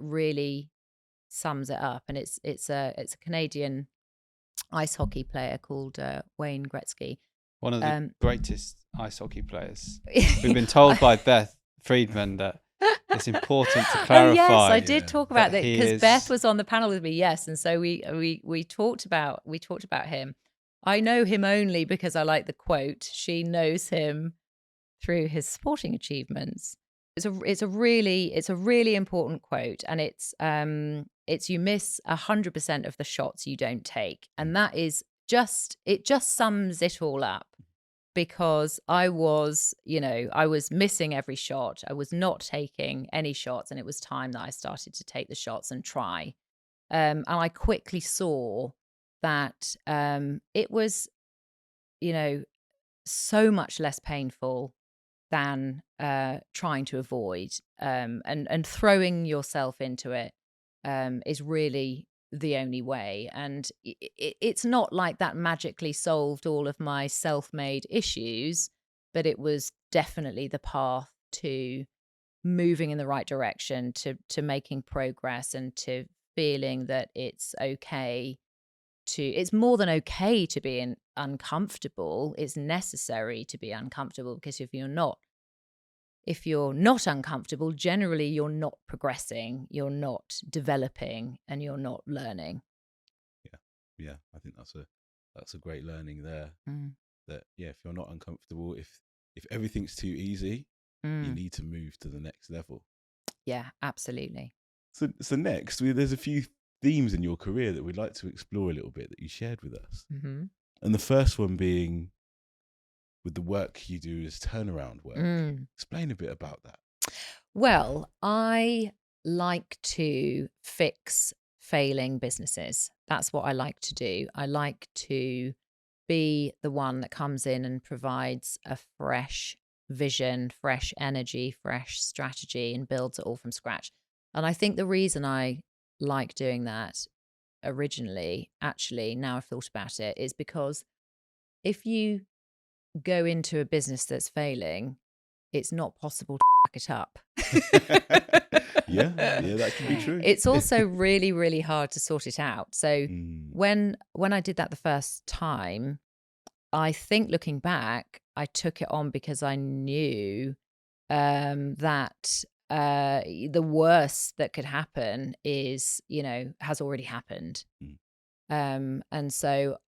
really sums it up, and it's a Canadian ice hockey player called Wayne Gretzky. One of the greatest ice hockey players. We've been told by Beth Friedman that it's important to clarify. Oh yes, I did talk about that because is... Beth was on the panel with me. Yes, and so we talked about him. I know him only because I like the quote. She knows him through his sporting achievements. It's a really important quote, and it's you miss 100% of the shots you don't take, and that is just sums it all up. Because I was missing every shot. I was not taking any shots, and it was time that I started to take the shots and try. And I quickly saw that it was, so much less painful than trying to avoid. And throwing yourself into it is really the only way. And it's not like that magically solved all of my self-made issues, but it was definitely the path to moving in the right direction, to making progress, and to feeling that it's okay it's more than okay to be uncomfortable. It's necessary to be uncomfortable, because if you're not uncomfortable, generally you're not progressing, you're not developing, and you're not learning. Yeah, I think that's a great learning there. That if you're not uncomfortable, if everything's too easy, you need to move to the next level. Yeah, absolutely. So next, there's a few themes in your career that we'd like to explore a little bit that you shared with us. And the first one being with the work you do as turnaround work. Explain a bit about that. Well, I like to fix failing businesses. That's what I like to do. I like to be the one that comes in and provides a fresh vision, fresh energy, fresh strategy, and builds it all from scratch. And I think the reason I like doing that originally, actually, now I've thought about it, is because if you go into a business that's failing, it's not possible to back it up. Yeah, that can be true. It's also really, really hard to sort it out. So Mm, when I did that the first time, I think looking back, I took it on because I knew that the worst that could happen is, has already happened. mm, And so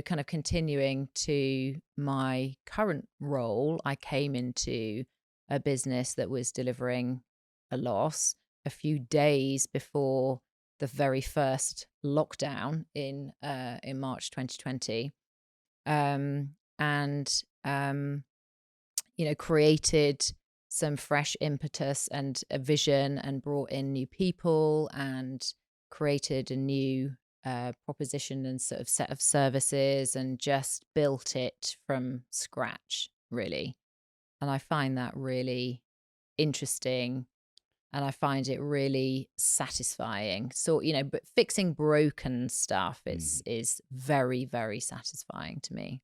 kind of continuing to my current role, I came into a business that was delivering a loss a few days before the very first lockdown in March 2020, and created some fresh impetus and a vision, and brought in new people, and created a new proposition and sort of set of services, and just built it from scratch, really. And I find that really interesting, and I find it really satisfying. So, but fixing broken stuff is very, very satisfying to me.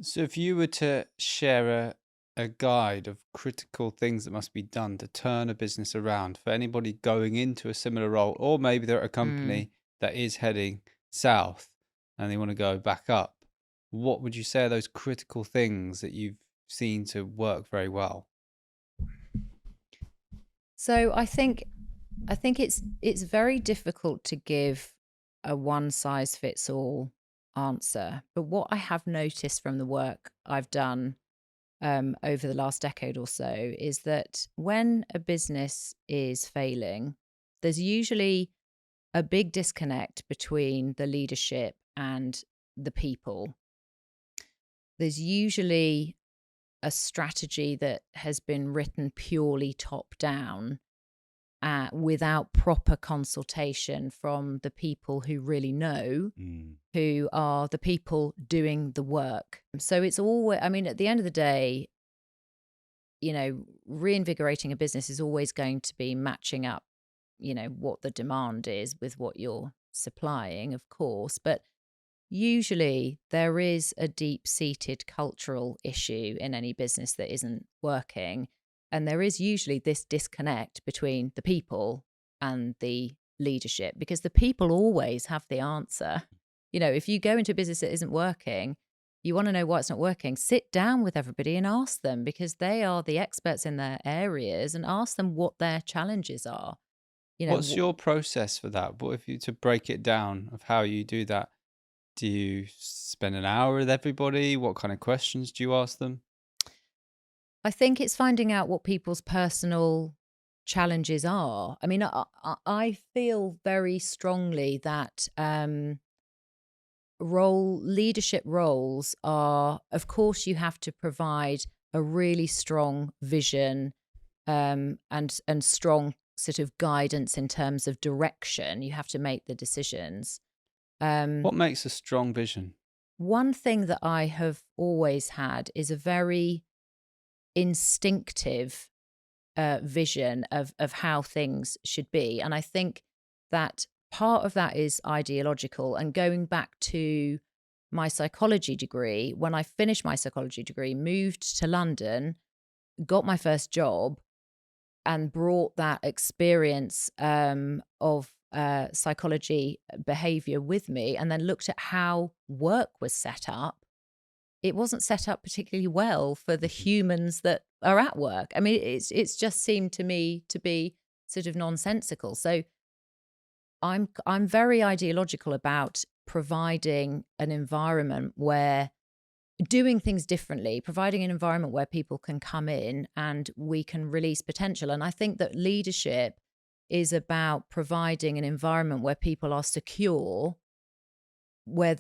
So if you were to share a guide of critical things that must be done to turn a business around for anybody going into a similar role, or maybe they're at a company that is heading south and they want to go back up, what would you say are those critical things that you've seen to work very well? So I think it's very difficult to give a one size fits all answer. But what I have noticed from the work I've done over the last decade or so is that when a business is failing, there's usually a big disconnect between the leadership and the people. There's usually a strategy that has been written purely top down, without proper consultation from the people who really know, who are the people doing the work. So it's always, at the end of the day, reinvigorating a business is always going to be matching up, what the demand is with what you're supplying, of course. But usually there is a deep-seated cultural issue in any business that isn't working. And there is usually this disconnect between the people and the leadership, because the people always have the answer. If you go into a business that isn't working, you want to know why it's not working, sit down with everybody and ask them, because they are the experts in their areas, and ask them what their challenges are. What's your process for that? What if you to break it down of how you do that? Do you spend an hour with everybody? What kind of questions do you ask them? I think it's finding out what people's personal challenges are. I feel very strongly that leadership roles are, of course, you have to provide a really strong vision, and strong sort of guidance in terms of direction. You have to make the decisions. What makes a strong vision? One thing that I have always had is a very instinctive vision of how things should be. And I think that part of that is ideological. And going back to my psychology degree, when I finished my psychology degree, moved to London, got my first job, and brought that experience of psychology behavior with me, and then looked at how work was set up, it wasn't set up particularly well for the humans that are at work. It's just seemed to me to be sort of nonsensical. So I'm very ideological about providing an environment where doing things differently, providing an environment where people can come in and we can release potential. And I think that leadership is about providing an environment where people are secure, where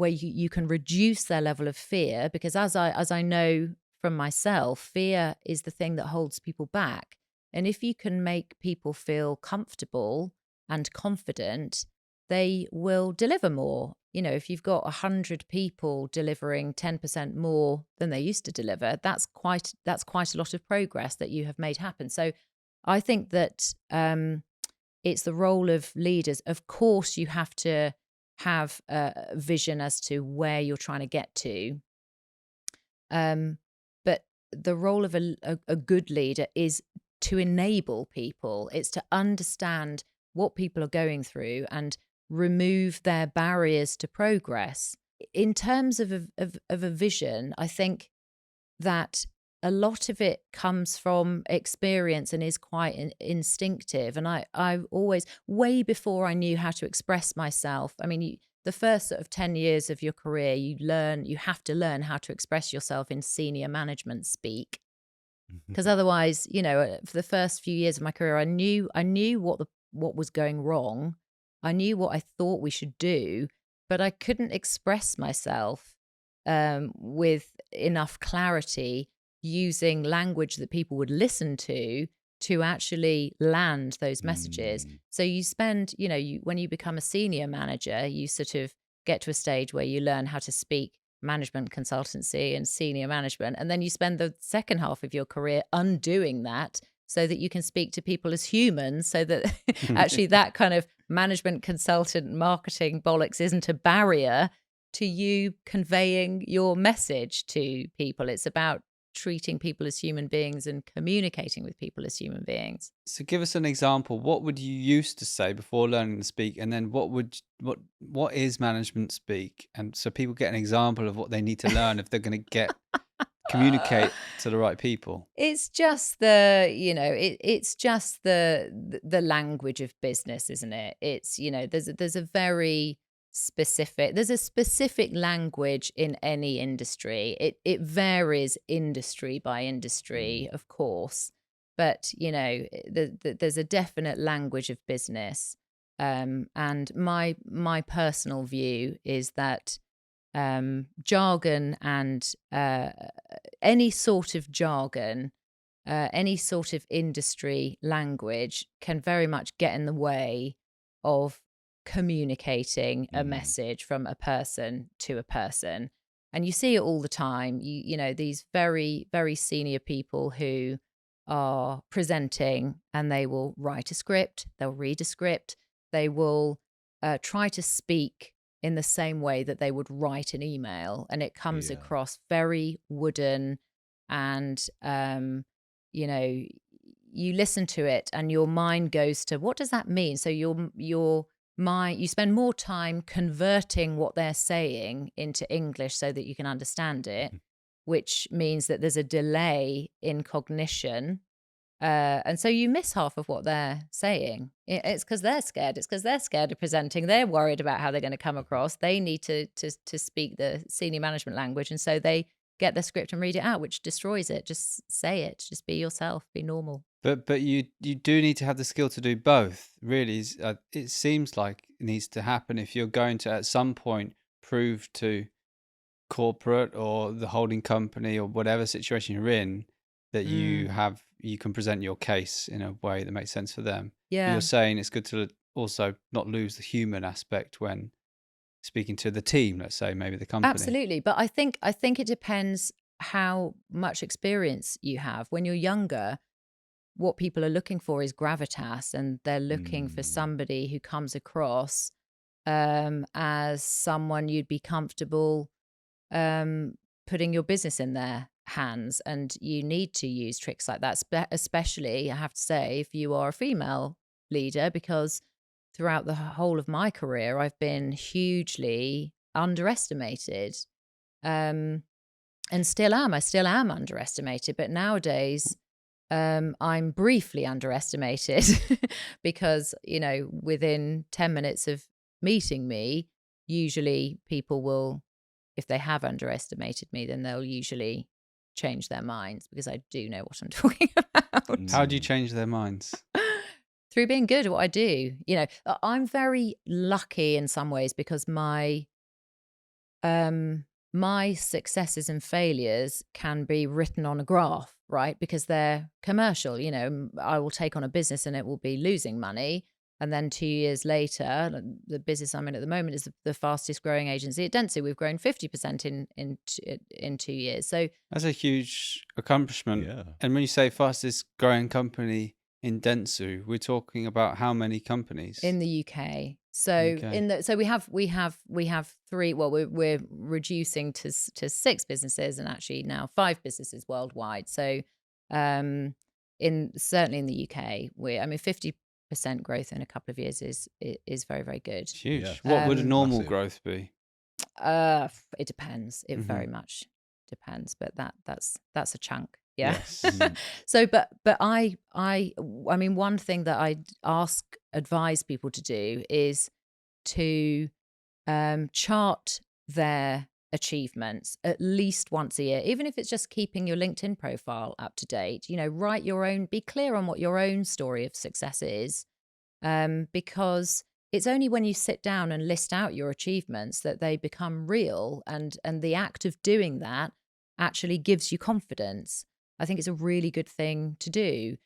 you can reduce their level of fear, because as I know from myself, fear is the thing that holds people back. And if you can make people feel comfortable and confident, they will deliver more. If you've got 100 people delivering 10% more than they used to deliver, that's quite a lot of progress that you have made happen. So I think that it's the role of leaders. Of course, you have to have a vision as to where you're trying to get to. But the role of a good leader is to enable people. It's to understand what people are going through and remove their barriers to progress. In terms of a vision, I think that a lot of it comes from experience and is quite instinctive. And I always, way before I knew how to express myself, I mean, the first sort of 10 years of your career, you have to learn how to express yourself in senior management speak. Because otherwise, for the first few years of my career, I knew what was going wrong. I knew what I thought we should do, but I couldn't express myself with enough clarity using language that people would listen to actually land those messages. So you spend, when you become a senior manager, you sort of get to a stage where you learn how to speak management consultancy and senior management. And then you spend the second half of your career undoing that so that you can speak to people as humans, so that actually that kind of management consultant marketing bollocks isn't a barrier to you conveying your message to people. It's about treating people as human beings and communicating with people as human beings. So give us an example. What would you used to say before learning to speak, and then what is management speak? And so people get an example of what they need to learn if they're going to communicate to the right people. It's just it's just the language of business, isn't it? It's, there's a specific language in any industry. It varies industry by industry, of course, but there's a definite language of business. And my personal view is that jargon and any sort of jargon, any sort of industry language can very much get in the way of communicating a message from a person to a person. And you see it all the time. These very, very senior people who are presenting, and they will write a script, they'll read a script, they will try to speak in the same way that they would write an email, and it comes across very wooden, and you listen to it and your mind goes to, what does that mean? So you spend more time converting what they're saying into English so that you can understand it, which means that there's a delay in cognition. And so you miss half of what they're saying. It's because they're scared. It's because they're scared of presenting. They're worried about how they're going to come across. They need to speak the senior management language. And so they get the script and read it out, which destroys it. Just say it. Just be yourself. Be normal. But you do need to have the skill to do both. Really, it seems like it needs to happen if you're going to at some point prove to corporate or the holding company or whatever situation you're in that you can present your case in a way that makes sense for them. Yeah. But you're saying it's good to also not lose the human aspect when speaking to the team, let's say, maybe the company. Absolutely. But I think it depends how much experience you have. When you're younger, what people are looking for is gravitas, and they're looking for somebody who comes across as someone you'd be comfortable putting your business in their hands. And you need to use tricks like that, especially, I have to say, if you are a female leader, because throughout the whole of my career, I've been hugely underestimated, and still am. I still am underestimated, but nowadays I'm briefly underestimated because, within 10 minutes of meeting me, usually people will, if they have underestimated me, then they'll usually change their minds, because I do know what I'm talking about. How do you change their minds? Through being good at what I do. I'm very lucky in some ways, because my successes and failures can be written on a graph, right? Because they're commercial. I will take on a business and it will be losing money. And then 2 years later, the business I'm in at the moment is the fastest growing agency at Dentsu. We've grown 50% in 2 years. So that's a huge accomplishment. Yeah. And when you say fastest growing company in Dentsu, we're talking about how many companies? in the UK. So UK. we have three. Well, we're reducing to 6 businesses, and actually now 5 businesses worldwide. So certainly in the UK, 50% growth in a couple of years is very, very good. It's huge. Yeah. What would a normal Massive. growth be? It depends. It Mhm. very much depends, but that's a chunk. Yeah. Yes. So, but I mean, one thing that I advise people to do is to chart their achievements at least once a year, even if it's just keeping your LinkedIn profile up to date. Write your own, be clear on what your own story of success is, because it's only when you sit down and list out your achievements that they become real, and the act of doing that actually gives you confidence. I think it's a really good thing to do.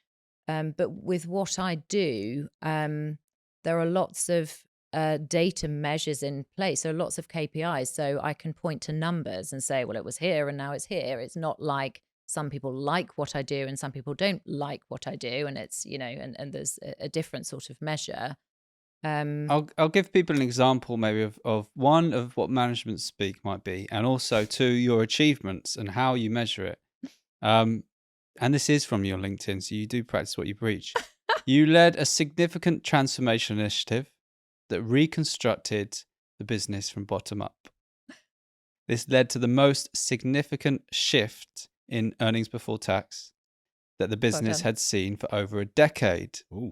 But with what I do, there are lots of data measures in place. So lots of KPIs. So I can point to numbers and say, well, it was here and now it's here. It's not like some people like what I do and some people don't like what I do. And it's, and there's a different sort of measure. I'll give people an example maybe of one of what management speak might be, and also to your achievements and how you measure it. And this is from your LinkedIn, so you do practice what you preach. You led a significant transformation initiative that reconstructed the business from bottom up. This led to the most significant shift in earnings before tax that the business done. had seen for over a decade. Ooh.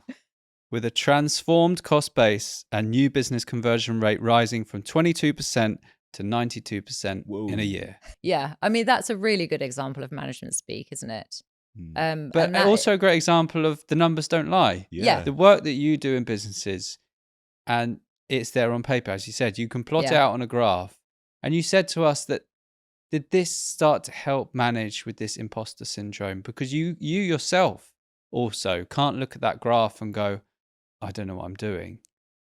With a transformed cost base and new business conversion rate rising from 22% to 92% Whoa. in a year. Yeah. I mean, that's a really good example of management speak, isn't it? Mm. But and that- also a great example of the numbers don't lie. Yeah. The work that you do in businesses, and it's there on paper, as you said, you can plot it Yeah. out on a graph. And you said to us that, did this start to help manage with this imposter syndrome? Because you yourself also can't look at that graph and go, I don't know what I'm doing.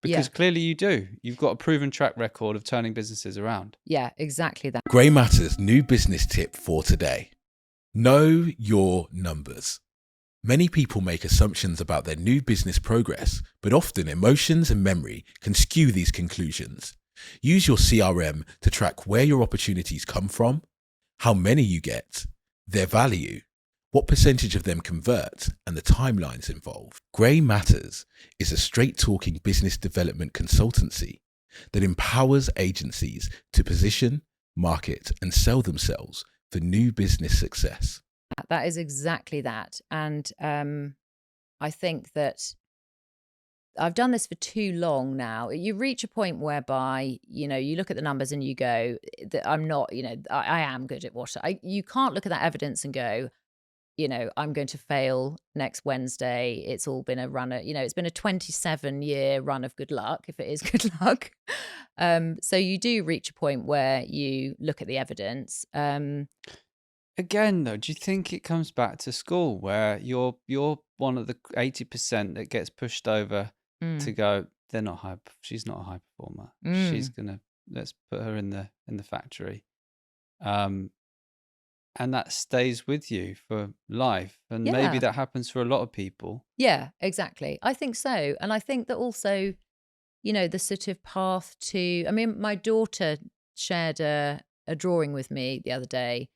Because clearly you do. You've got a proven track record of turning businesses around. Yeah, exactly that. Grey Matter's new business tip for today. Know your numbers. Many people make assumptions about their new business progress, but often emotions and memory can skew these conclusions. Use your CRM to track where your opportunities come from, how many you get, their value, what percentage of them convert, and the timelines involved. Grey Matters is a straight-talking business development consultancy that empowers agencies to position, market, and sell themselves for new business success. That is exactly that. And I think that I've done this for too long now. You reach a point whereby, you look at the numbers and you go, that I'm not, I am good at what you can't look at that evidence and go, I'm going to fail next Wednesday. It's all been a it's been a 27-year run of good luck, if it is good luck. So you do reach a point where you look at the evidence. Again, though, do you think it comes back to school where you're one of the 80% that gets pushed over to go, she's not a high performer. She's let's put her in the factory. And that stays with you for life. And maybe that happens for a lot of people. Yeah, exactly. I think so. And I think that also, the sort of path to, my daughter shared a drawing with me the other day.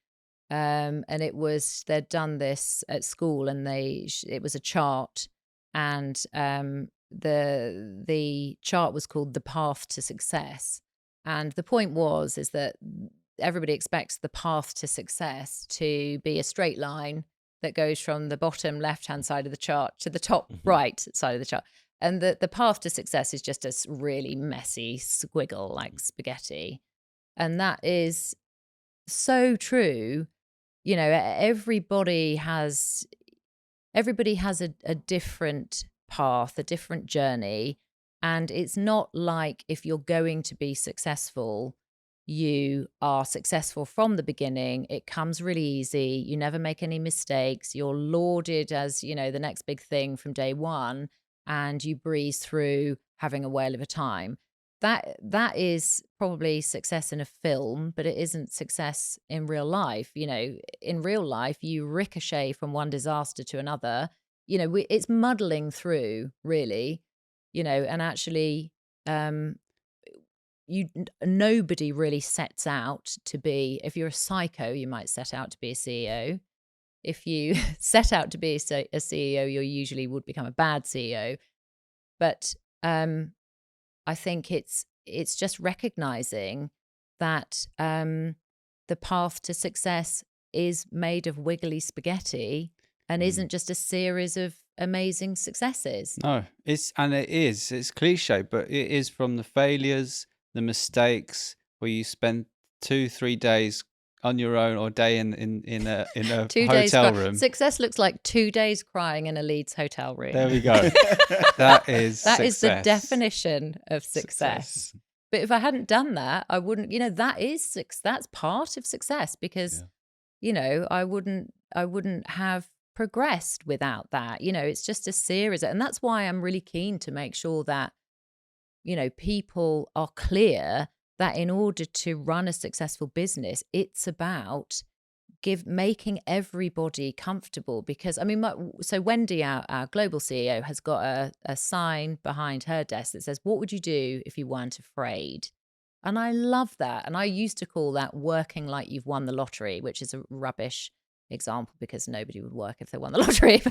And they'd done this at school, and it was a chart, and the chart was called The Path to Success. And the point is that everybody expects the path to success to be a straight line that goes from the bottom left-hand side of the chart to the top right side of the chart. And the path to success is just a really messy squiggle like spaghetti. And that is so true. Everybody has a different path, a different journey. And it's not like if you're going to be successful, you are successful from the beginning. It comes really easy. You never make any mistakes. You're lauded as, the next big thing from day one, and you breeze through having a whale of a time. That is probably success in a film, but it isn't success in real life. In real life, you ricochet from one disaster to another. it's muddling through, really, and actually, nobody really sets out to be. If you're a psycho, you might set out to be a CEO. If you set out to be a CEO, you usually would become a bad CEO. But I think it's just recognizing that the path to success is made of wiggly spaghetti and isn't just a series of amazing successes. No, it's cliche, but it is from the failures, the mistakes, where you spend 2-3 days on your own or day in a 2 days hotel room. Success looks like 2 days crying in a Leeds hotel room. There we go. That is the definition of success. But if I hadn't done that, I wouldn't, that's part of success, because, I wouldn't have progressed without that. It's just a series. And that's why I'm really keen to make sure that, people are clear that in order to run a successful business, it's about making everybody comfortable. Because, so Wendy, our global CEO, has got a sign behind her desk that says, "What would you do if you weren't afraid?" And I love that. And I used to call that working like you've won the lottery, which is a rubbish example because nobody would work if they won the lottery.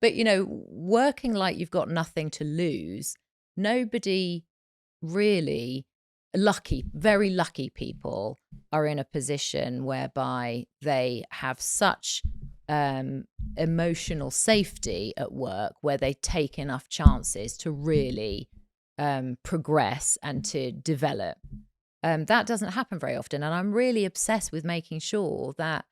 But, working like you've got nothing to lose. Nobody really, very lucky people are in a position whereby they have such emotional safety at work, where they take enough chances to really progress and to develop. That doesn't happen very often. And I'm really obsessed with making sure that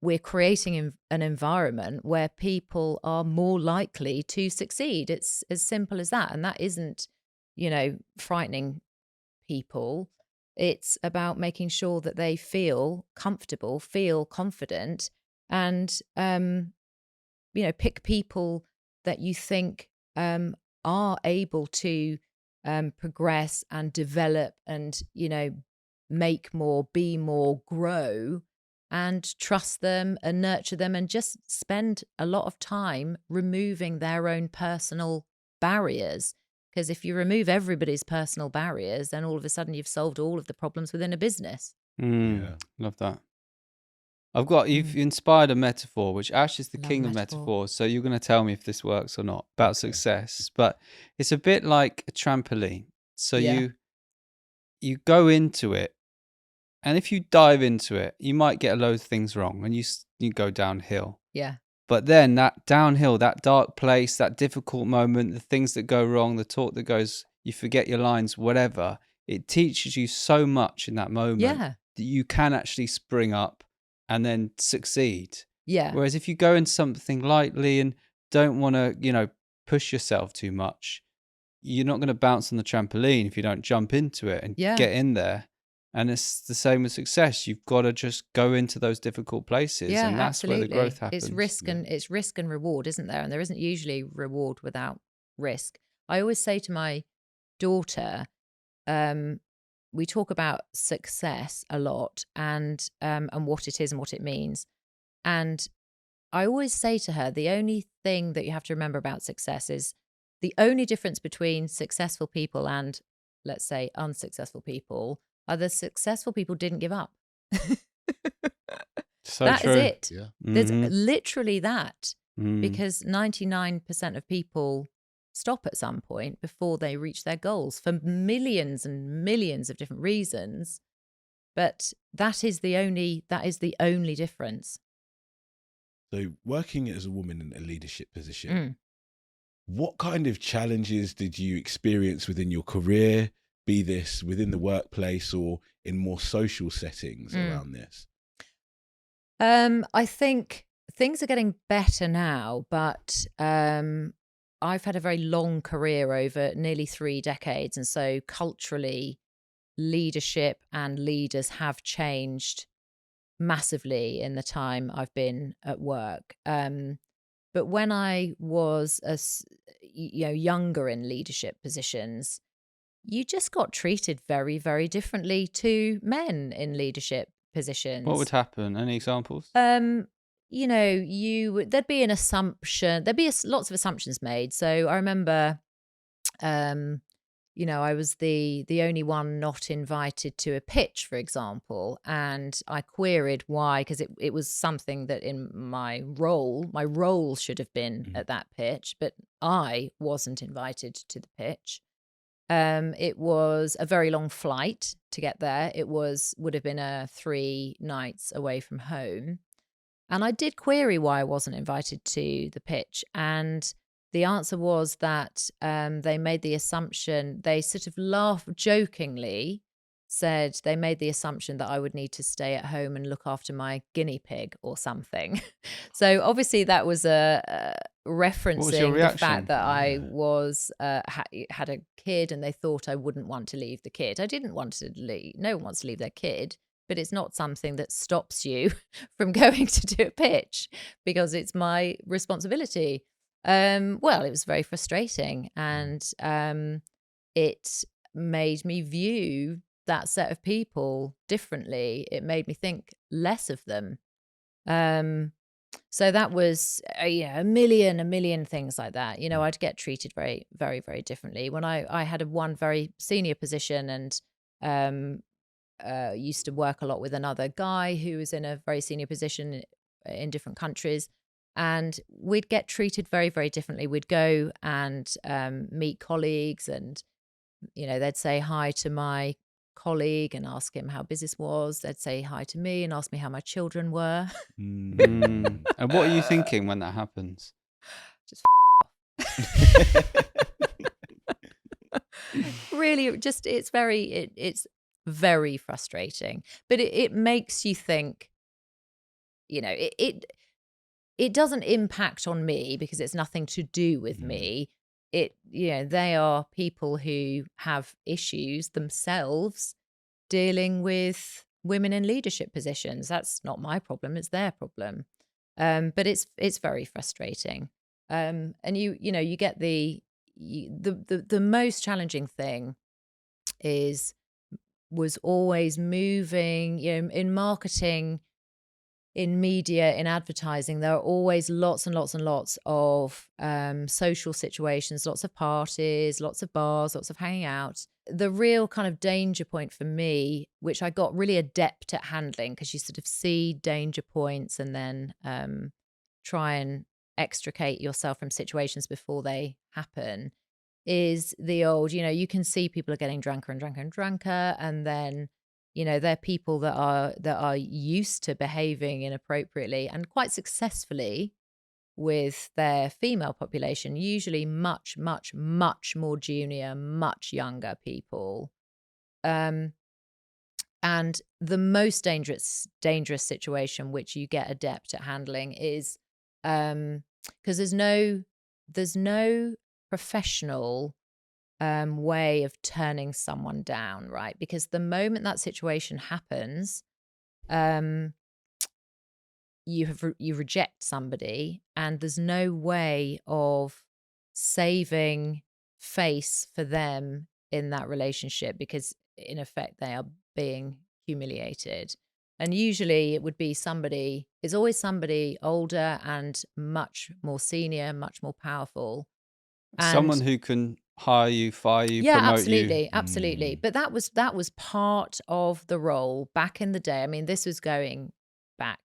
we're creating an environment where people are more likely to succeed. It's as simple as that. And that isn't, frightening people. It's about making sure that they feel comfortable, feel confident, and, pick people that you think are able to progress and develop and, make more, be more, grow, and trust them and nurture them, and just spend a lot of time removing their own personal barriers. Because if you remove everybody's personal barriers, then all of a sudden you've solved all of the problems within a business. Love that. You've inspired a metaphor, which Ash is the king of metaphors. So you're going to tell me if this works or not about success. But it's a bit like a trampoline. So you go into it, and if you dive into it, you might get a load of things wrong, and you go downhill. Yeah. But then that downhill, that dark place, that difficult moment, the things that go wrong, the talk that goes, you forget your lines, whatever, it teaches you so much in that moment that you can actually spring up and then succeed. Yeah. Whereas if you go into something lightly and don't want to, push yourself too much, you're not going to bounce on the trampoline if you don't jump into it and get in there. And it's the same with success. You've got to just go into those difficult places, and that's where the growth happens. It's risk and reward, isn't there? And there isn't usually reward without risk. I always say to my daughter, we talk about success a lot, and what it is and what it means. And I always say to her, the only thing that you have to remember about success is the only difference between successful people and, let's say, unsuccessful people are the successful people didn't give up. So that true. is it. Yeah. There's literally that, because 99% of people stop at some point before they reach their goals for millions and millions of different reasons. But that is the only difference. So working as a woman in a leadership position, what kind of challenges did you experience within your career, be this within the workplace or in more social settings around this? I think things are getting better now, but I've had a very long career over nearly 3 decades. And so culturally, leadership and leaders have changed massively in the time I've been at work. But when I was younger in leadership positions, you just got treated very, very differently to men in leadership positions. What would happen? Any examples? there'd be an assumption, lots of assumptions made. So I remember, I was the only one not invited to a pitch, for example, and I queried why, because it was something that in my role should have been at that pitch, but I wasn't invited to the pitch. It was a very long flight to get there. Would have been 3 nights away from home. And I did query why I wasn't invited to the pitch. And the answer was that they made the assumption, they sort of laughed jokingly, said they made the assumption that I would need to stay at home and look after my guinea pig or something. So obviously that was referencing the fact that I was had a kid, and they thought I wouldn't want to leave the kid. I didn't want to leave. No one wants to leave their kid. But it's not something that stops you from going to do a pitch, because it's my responsibility. Well, it was very frustrating, and it made me view that set of people differently. It made me think less of them. So that was a million things like that. I'd get treated very, very, very differently. When I had one very senior position, and used to work a lot with another guy who was in a very senior position in different countries, and we'd get treated very, very differently. We'd go and meet colleagues, and they'd say hi to my colleague and ask him how business was. They'd say hi to me and ask me how my children were. And what are you thinking when that happens? Just really, just it's very frustrating, but it makes you think. It doesn't impact on me because it's nothing to do with me. They are people who have issues themselves dealing with women in leadership positions. That's not my problem, it's their problem. But it's very frustrating. And you get the most challenging thing was always moving, in marketing, in media, in advertising. There are always lots and lots and lots of social situations, lots of parties, lots of bars, lots of hanging out. The real kind of danger point for me, which I got really adept at handling, because you sort of see danger points and then try and extricate yourself from situations before they happen, is the old, you can see people are getting drunker and drunker and drunker, and then they're people that are used to behaving inappropriately and quite successfully with their female population, usually much, much, much more junior, much younger people. And the most dangerous situation, which you get adept at handling, is because there's no professional way of turning someone down, right? Because the moment that situation happens, you reject somebody, and there's no way of saving face for them in that relationship, because in effect they are being humiliated. And usually it would be it's always somebody older and much more senior, much more powerful. Someone who can hire you, fire you, promote you. Absolutely. But that was part of the role back in the day. I mean, this was going back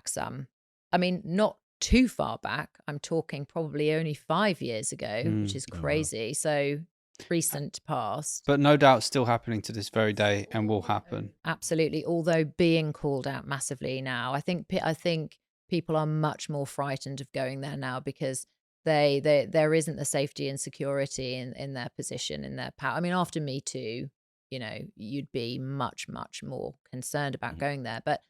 some. I mean, not too far back. I'm talking probably only 5 years ago, which is crazy. Wow. So recent past. But no doubt still happening to this very day, and will happen. Absolutely. Although being called out massively now. I think people are much more frightened of going there now, because there isn't the safety and security in their position, in their power. I mean, after Me Too, you'd be much, much more concerned about going there. But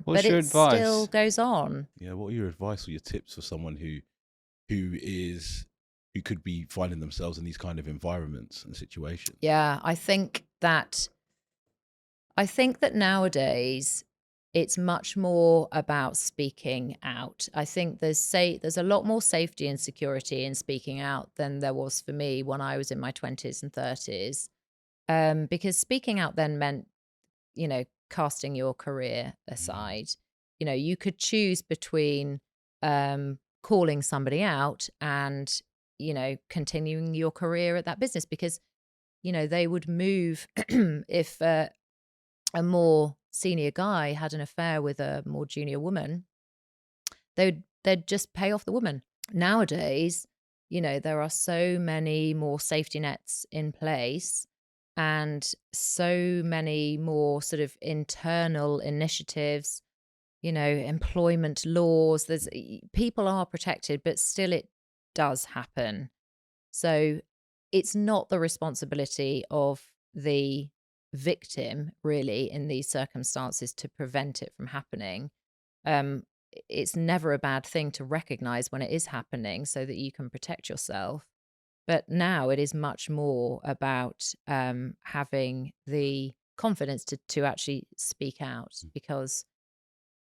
what's your advice? Still goes on. Yeah, what are your advice or your tips for someone who could be finding themselves in these kind of environments and situations? Yeah, I think that nowadays it's much more about speaking out. I think there's a lot more safety and security in speaking out than there was for me when I was in my 20s and 30s. Because speaking out then meant, casting your career aside. you could choose between calling somebody out and, continuing your career at that business, because, they would move if a more senior guy had an affair with a more junior woman, they'd just pay off the woman. Nowadays, there are so many more safety nets in place and so many more sort of internal initiatives, employment laws. People are protected, but still it does happen. So it's not the responsibility of the victim, really, in these circumstances to prevent it from happening. It's never a bad thing to recognize when it is happening so that you can protect yourself. But now it is much more about having the confidence to actually speak out, because,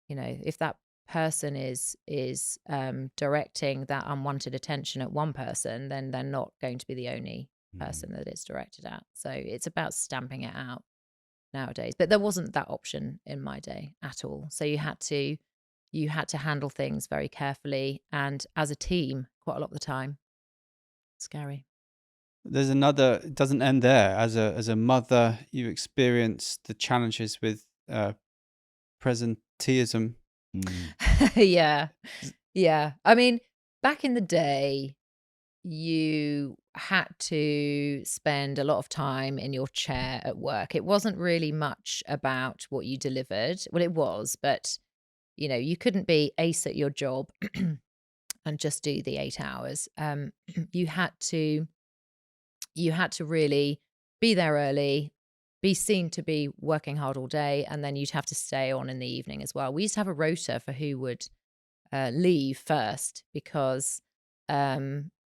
if that person is directing that unwanted attention at one person, then they're not going to be the only person that it's directed at. So it's about stamping it out nowadays. But there wasn't that option in my day at all. So you had to handle things very carefully and as a team quite a lot of the time. Scary. There's another, it doesn't end there. As a mother, you experienced the challenges with presenteeism. Yeah. I mean, back in the day, you had to spend a lot of time in your chair at work. It wasn't really much about what you delivered. Well, it was, but you couldn't be ace at your job and just do the 8 hours. You had to really be there early, be seen to be working hard all day, and then you'd have to stay on in the evening as well. We used to have a rota for who would leave first, because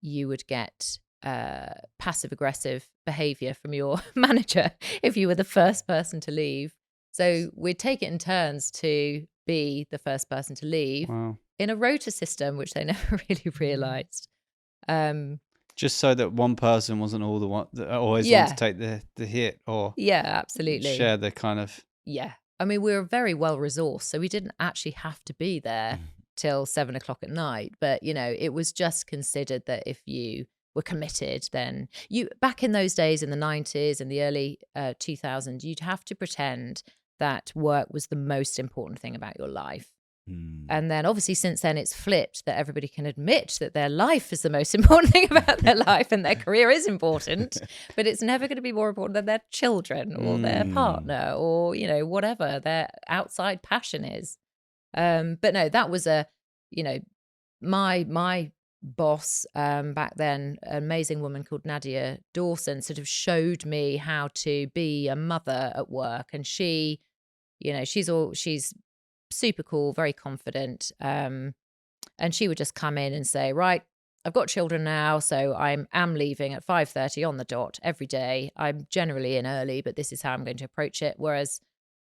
you would get passive aggressive behavior from your manager if you were the first person to leave. So we'd take it in turns to be the first person to leave. Wow. In a rota system, which they never really realized. Just so that one person wasn't all the one that always Yeah. want to take the hit or Yeah, absolutely. share the kind of. Yeah. I mean, we were very well resourced, so we didn't actually have to be there till 7 o'clock at night. But, it was just considered that if you were committed, then back in those days in the 90s and the early 2000s, you'd have to pretend that work was the most important thing about your life. And then obviously since then it's flipped, that everybody can admit that their life is the most important thing about their life, and their career is important, but it's never going to be more important than their children or their partner or, whatever their outside passion is. But no, that was my boss back then, an amazing woman called Nadia Dawson, sort of showed me how to be a mother at work. And she, she's super cool, very confident. And she would just come in and say, right, I've got children now, so I am leaving at 5:30 on the dot every day. I'm generally in early, but this is how I'm going to approach it. Whereas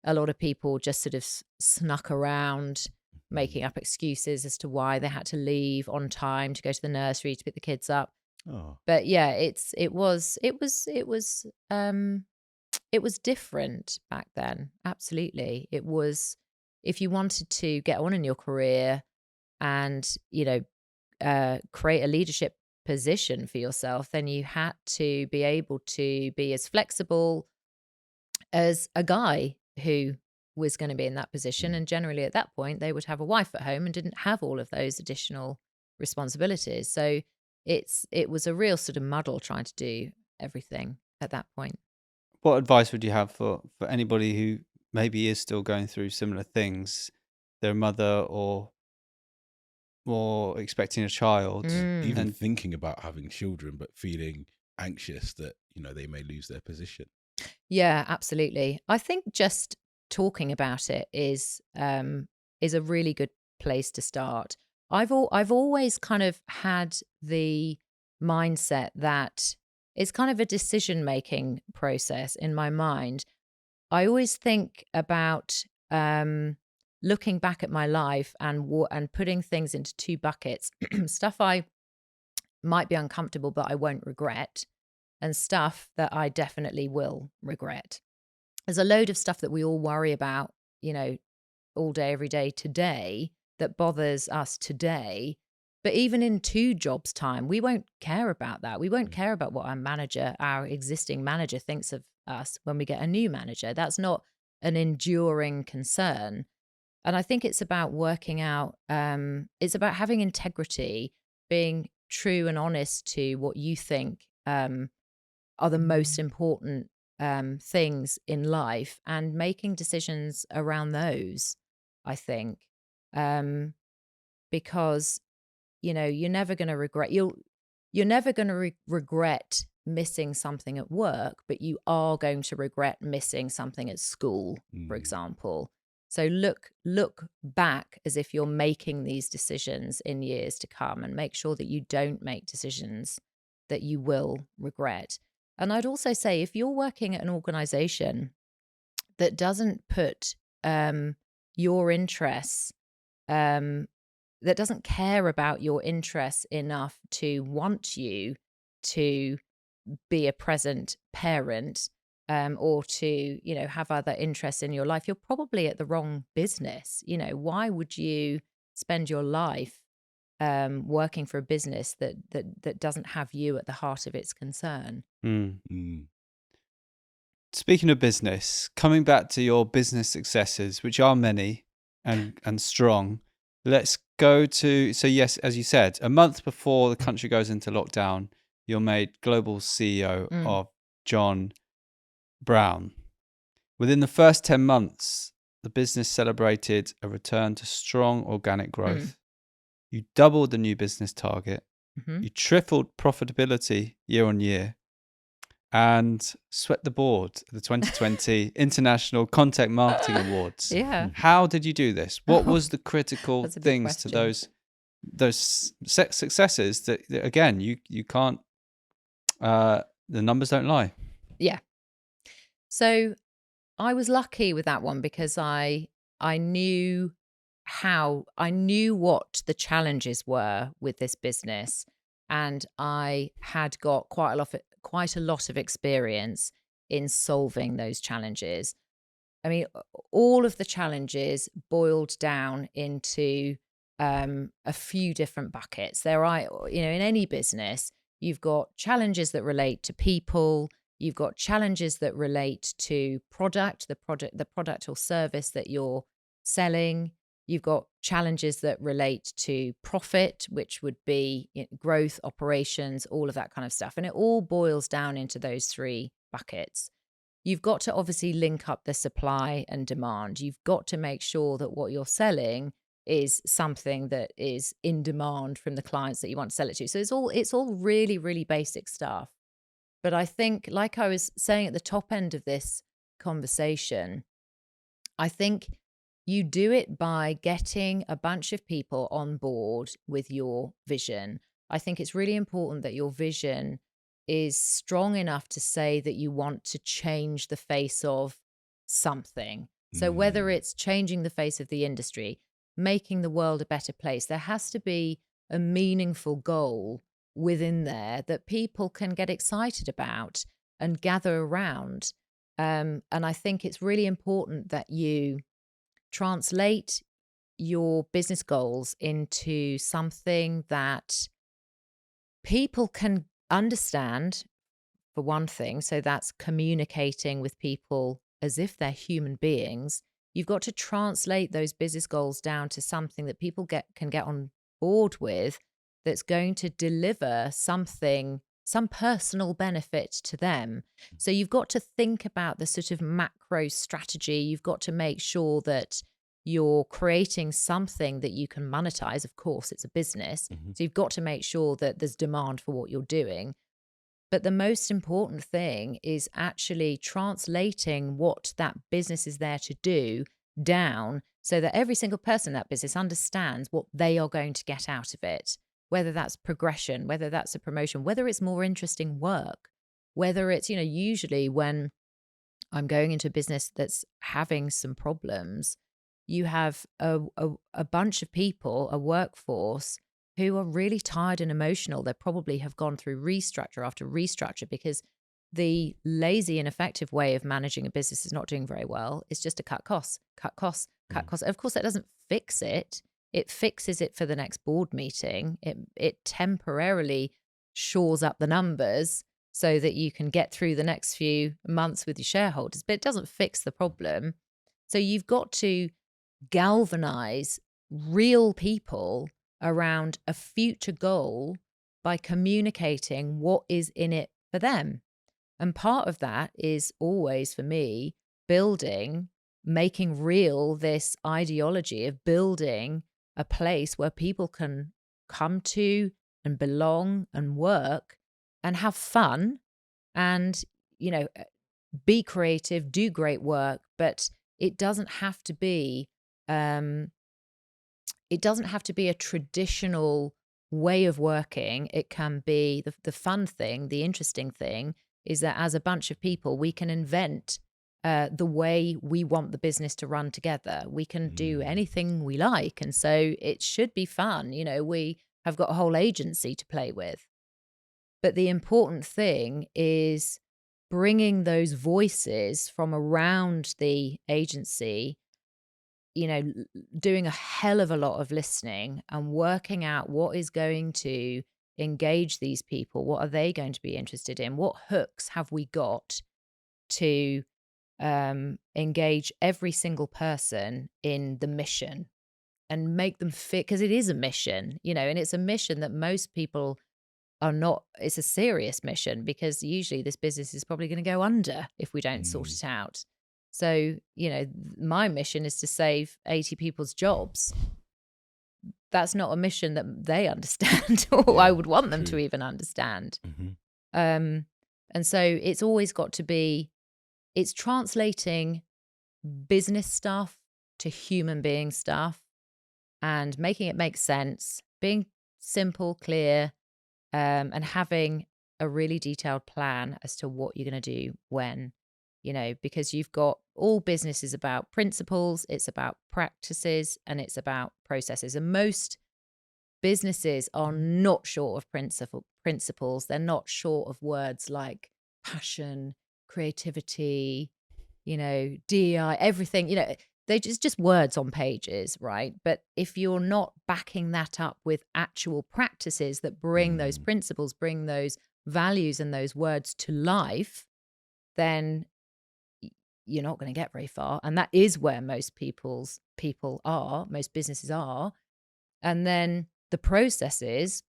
a lot of people just sort of snuck around, making up excuses as to why they had to leave on time to go to the nursery to pick the kids up. Oh. But yeah, it was different back then. Absolutely. It was, if you wanted to get on in your career and, create a leadership position for yourself, then you had to be able to be as flexible as a guy who was going to be in that position. And generally at that point, they would have a wife at home and didn't have all of those additional responsibilities. So it was a real sort of muddle trying to do everything at that point. What advice would you have for anybody who maybe is still going through similar things, their mother or expecting a child? Even thinking about having children, but feeling anxious that, they may lose their position. Yeah, absolutely. I think just talking about it is a really good place to start. I've always kind of had the mindset that it's kind of a decision-making process in my mind. I always think about looking back at my life and putting things into two buckets. Stuff I might be uncomfortable, but I won't regret, and stuff that I definitely will regret. There's a load of stuff that we all worry about, all day, every day today that bothers us today. But even in 2 jobs' time, we won't care about that. We won't care about what our existing manager thinks of us when we get a new manager. That's not an enduring concern. And I think it's about working out, it's about having integrity, being true and honest to what you think are the most important things in life, and making decisions around those, I think. Because you're never going to regret you're never going to regret missing something at work, but you are going to regret missing something at school, for example. So look back as if you're making these decisions in years to come, and make sure that you don't make decisions that you will regret. And I'd also say, if you're working at an organization that doesn't put your interests, that doesn't care about your interests enough to want you to be a present parent, or to, have other interests in your life, you're probably at the wrong business. Why would you spend your life working for a business that doesn't have you at the heart of its concern? Speaking of business, coming back to your business successes, which are many and strong, let's go to, so yes, as you said, a month before the country goes into lockdown, you're made global CEO of John Brown. Within the first 10 months, the business celebrated a return to strong organic growth. You doubled the new business target. You tripled profitability year on year, and swept the board at the 2020 International Content Marketing Awards. Yeah. How did you do this? What was the critical That's a big things to those successes that again, you can't, the numbers don't lie. Yeah. So I was lucky with that one, because I knew what the challenges were with this business, and I had got quite a lot of experience in solving those challenges. I mean, all of the challenges boiled down into a few different buckets. There are, in any business, you've got challenges that relate to people. You've got challenges that relate to the product or service that you're selling. You've got challenges that relate to profit, which would be growth, operations, all of that kind of stuff. And it all boils down into those 3 buckets. You've got to obviously link up the supply and demand. You've got to make sure that what you're selling is something that is in demand from the clients that you want to sell it to. So it's all really, really basic stuff. But I think, like I was saying at the top end of this conversation, I think you do it by getting a bunch of people on board with your vision. I think it's really important that your vision is strong enough to say that you want to change the face of something. So whether it's changing the face of the industry, making the world a better place, there has to be a meaningful goal within there that people can get excited about and gather around. And I think it's really important that you translate your business goals into something that people can understand, for one thing. So that's communicating with people as if they're human beings. You've got to translate those business goals down to something that people can get on board with, that's going to deliver some personal benefit to them. So you've got to think about the sort of macro strategy. You've got to make sure that you're creating something that you can monetize. Of course, it's a business. So you've got to make sure that there's demand for what you're doing. But the most important thing is actually translating what that business is there to do down, so that every single person in that business understands what they are going to get out of it. Whether that's progression, whether that's a promotion, whether it's more interesting work, whether it's, usually when I'm going into a business that's having some problems, you have a bunch of people, a workforce, who are really tired and emotional. They probably have gone through restructure after restructure, because the lazy, ineffective way of managing a business is not doing very well is just to cut costs. Of course, that doesn't fix it. It fixes it for the next board meeting. It temporarily shores up the numbers so that you can get through the next few months with your shareholders, but it doesn't fix the problem. So you've got to galvanize real people around a future goal by communicating what is in it for them. And part of that is always, for me, making real this ideology of building a place where people can come to and belong and work and have fun and, be creative, do great work, but it doesn't have to be a traditional way of working. It can be the fun thing, the interesting thing is that as a bunch of people, we can invent the way we want the business to run together. We can do anything we like. And so it should be fun. We have got a whole agency to play with. But the important thing is bringing those voices from around the agency, doing a hell of a lot of listening and working out what is going to engage these people. What are they going to be interested in? What hooks have we got to engage every single person in the mission and make them fit? Because it is a mission, and it's a mission that most people are not. It's a serious mission because usually this business is probably going to go under if we don't sort it out. So, my mission is to save 80 people's jobs. That's not a mission that they understand or I would want them to even understand. And so it's always got to be, it's translating business stuff to human being stuff and making it make sense, being simple, clear, and having a really detailed plan as to what you're going to do when, because you've got all business is about principles, it's about practices, and it's about processes. And most businesses are not short of principles. They're not short of words like passion, creativity, DEI, everything, they just words on pages, right? But if you're not backing that up with actual practices that bring those principles, bring those values and those words to life, then you're not going to get very far. And that is where most most businesses are. And then the processes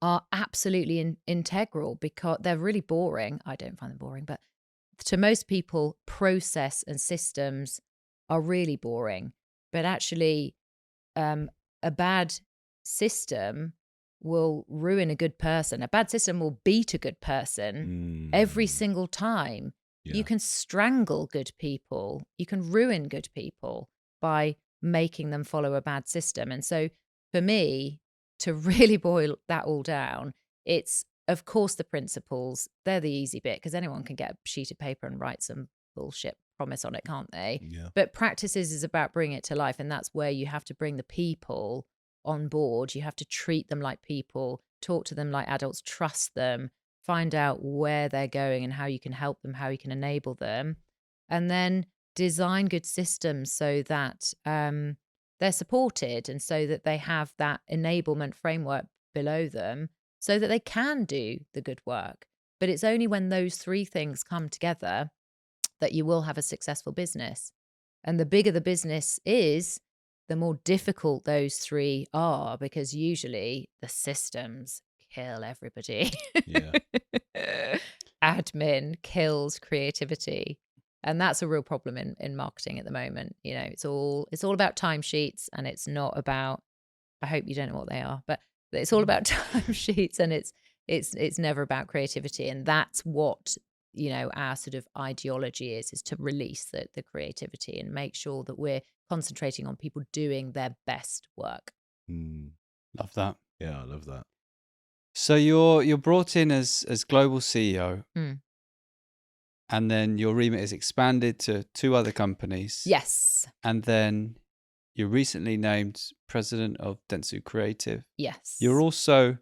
are absolutely integral because they're really boring. I don't find them boring, but to most people, process and systems are really boring. But actually, a bad system will ruin a good person. A bad system will beat a good person every single time. Yeah. You can strangle good people. You can ruin good people by making them follow a bad system. And so for me, to really boil that all down, it's, of course, the principles. They're the easy bit because anyone can get a sheet of paper and write some bullshit promise on it, can't they? Yeah. But practices is about bringing it to life. And that's where you have to bring the people on board. You have to treat them like people, talk to them like adults, trust them, find out where they're going and how you can help them, how you can enable them, and then design good systems so that they're supported and so that they have that enablement framework below them so that they can do the good work. But it's only when those three things come together that you will have a successful business. And the bigger the business is, the more difficult those three are, because usually the systems kill everybody. Yeah. Admin kills creativity. And that's a real problem in marketing at the moment. It's all about timesheets, and it's not about, I hope you don't know what they are, but it's all about timesheets, and it's never about creativity. And that's what, our sort of ideology is to release the creativity and make sure that we're concentrating on people doing their best work. Love that. Yeah, I love that. So you're brought in as global CEO, and then your remit is expanded to 2 other companies. Yes. And then you're recently named president of Dentsu Creative. Yes. You're also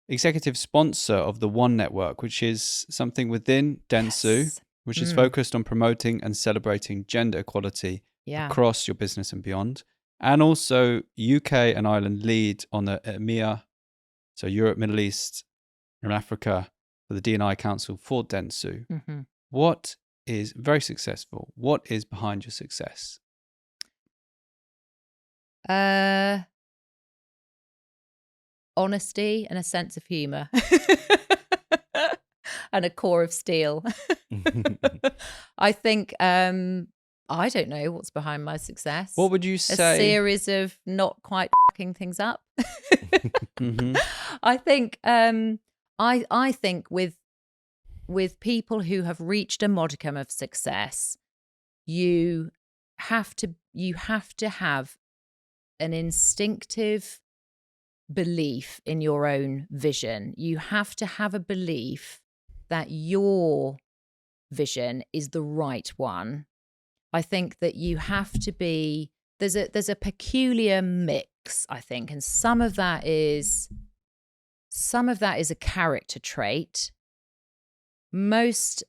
executive sponsor of the One Network, which is something within Dentsu, Yes. which is focused on promoting and celebrating gender equality Yeah. across your business and beyond. And also UK and Ireland lead on the EMEA, so Europe, Middle East, and Africa, for the D&I Council for Dentsu. Mm-hmm. What is very successful? What is behind your success? Honesty and a sense of humour. And a core of steel. I think, I don't know what's behind my success. What would you A say? series of not quite fucking things up. Mhm. I think, I think with people who have reached a modicum of success, you have to have an instinctive belief in your own vision. You have to have a belief that your vision is the right one. I think that you have to be, there's a peculiar mix, I think, and some of that is a character trait. Most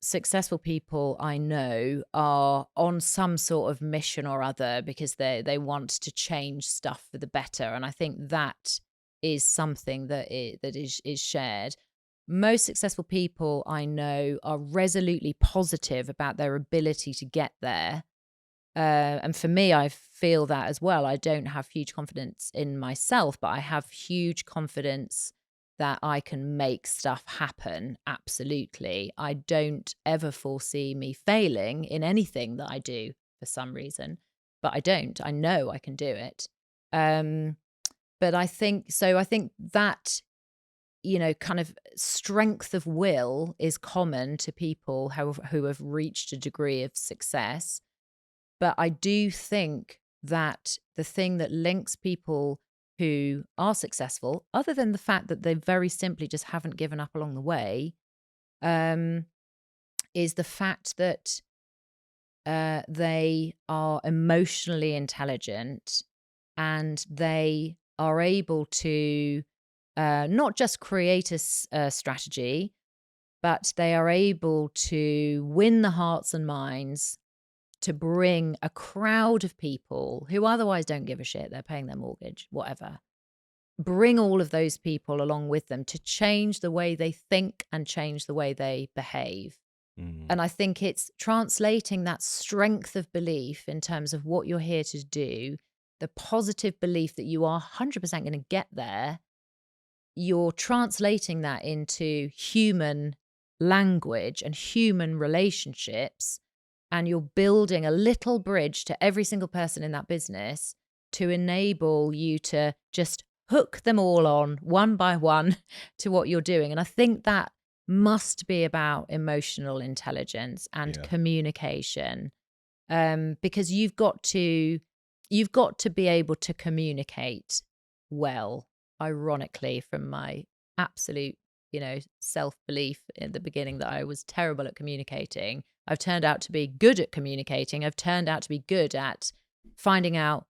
successful people I know are on some sort of mission or other because they want to change stuff for the better, and I think that is something that is shared. Most successful people I know are resolutely positive about their ability to get there. And for me, I feel that as well. I don't have huge confidence in myself, but I have huge confidence that I can make stuff happen. Absolutely. I don't ever foresee me failing in anything that I do for some reason, but I don't. I know I can do it. But I think that, kind of strength of will is common to people who have reached a degree of success. But I do think that the thing that links people who are successful, other than the fact that they very simply just haven't given up along the way, is the fact that they are emotionally intelligent and they are able to not just create a strategy, but they are able to win the hearts and minds, to bring a crowd of people who otherwise don't give a shit, they're paying their mortgage, whatever. Bring all of those people along with them to change the way they think and change the way they behave. And I think it's translating that strength of belief in terms of what you're here to do, the positive belief that you are 100% going to get there. You're translating that into human language and human relationships, and you're building a little bridge to every single person in that business to enable you to just hook them all on one by one to what you're doing. And I think that must be about emotional intelligence and communication, because you've got to be able to communicate well. Ironically, from my absolute, self-belief in the beginning that I was terrible at communicating, I've turned out to be good at communicating. I've turned out to be good at finding out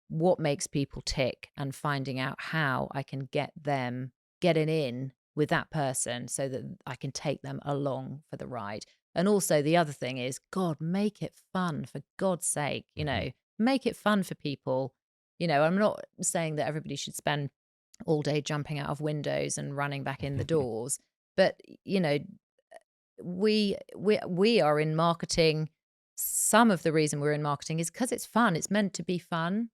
what makes people tick and finding out how I can get them getting in with that person so that I can take them along for the ride. And also the other thing is, God, make it fun, for God's sake, make it fun for people. I'm not saying that everybody should spend all day jumping out of windows and running back in the doors, but we are in marketing. Some of the reason we're in marketing is because it's fun. It's meant to be fun.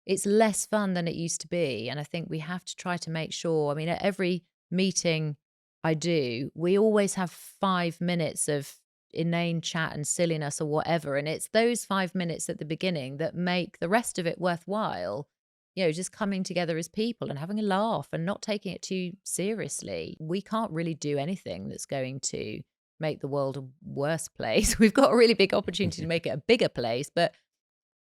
It's less fun than it used to be. And I think we have to try to make sure, at every meeting I do, we always have 5 minutes of inane chat and silliness or whatever. And it's those 5 minutes at the beginning that make the rest of it worthwhile. Just coming together as people and having a laugh and not taking it too seriously. We can't really do anything that's going to make the world a worse place. We've got a really big opportunity to make it a bigger place, but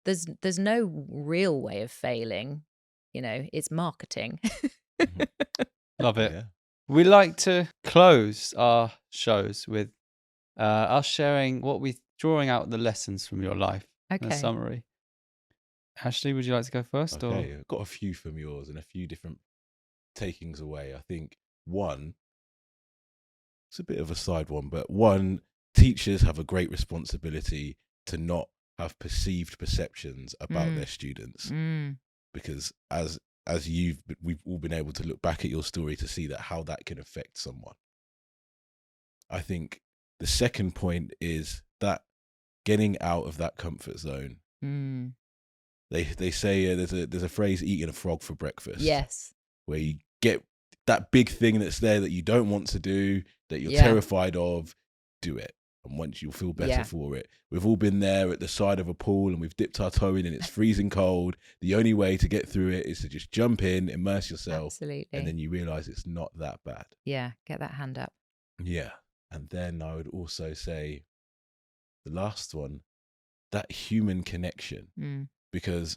there's no real way of failing. It's marketing. Love it. Yeah. We like to close our shows with us sharing drawing out the lessons from your life. Okay. In a summary. Ashley, would you like to go first? Okay, I've got a few from yours and a few different takings away, I think one, it's a bit of a side one, but one, teachers have a great responsibility to not have perceived perceptions about their students, because as we've all been able to look back at your story to see that how that can affect someone. I think the second point is that getting out of that comfort zone. They say there's a phrase, eating a frog for breakfast. Yes. Where you get that big thing that's there that you don't want to do, that you're terrified of, do it. And once you'll feel better for it. We've all been there at the side of a pool and we've dipped our toe in and it's freezing cold. The only way to get through it is to just jump in, immerse yourself. Absolutely. And then you realize it's not that bad. Yeah, get that hand up. Yeah. And then I would also say the last one, that human connection. Because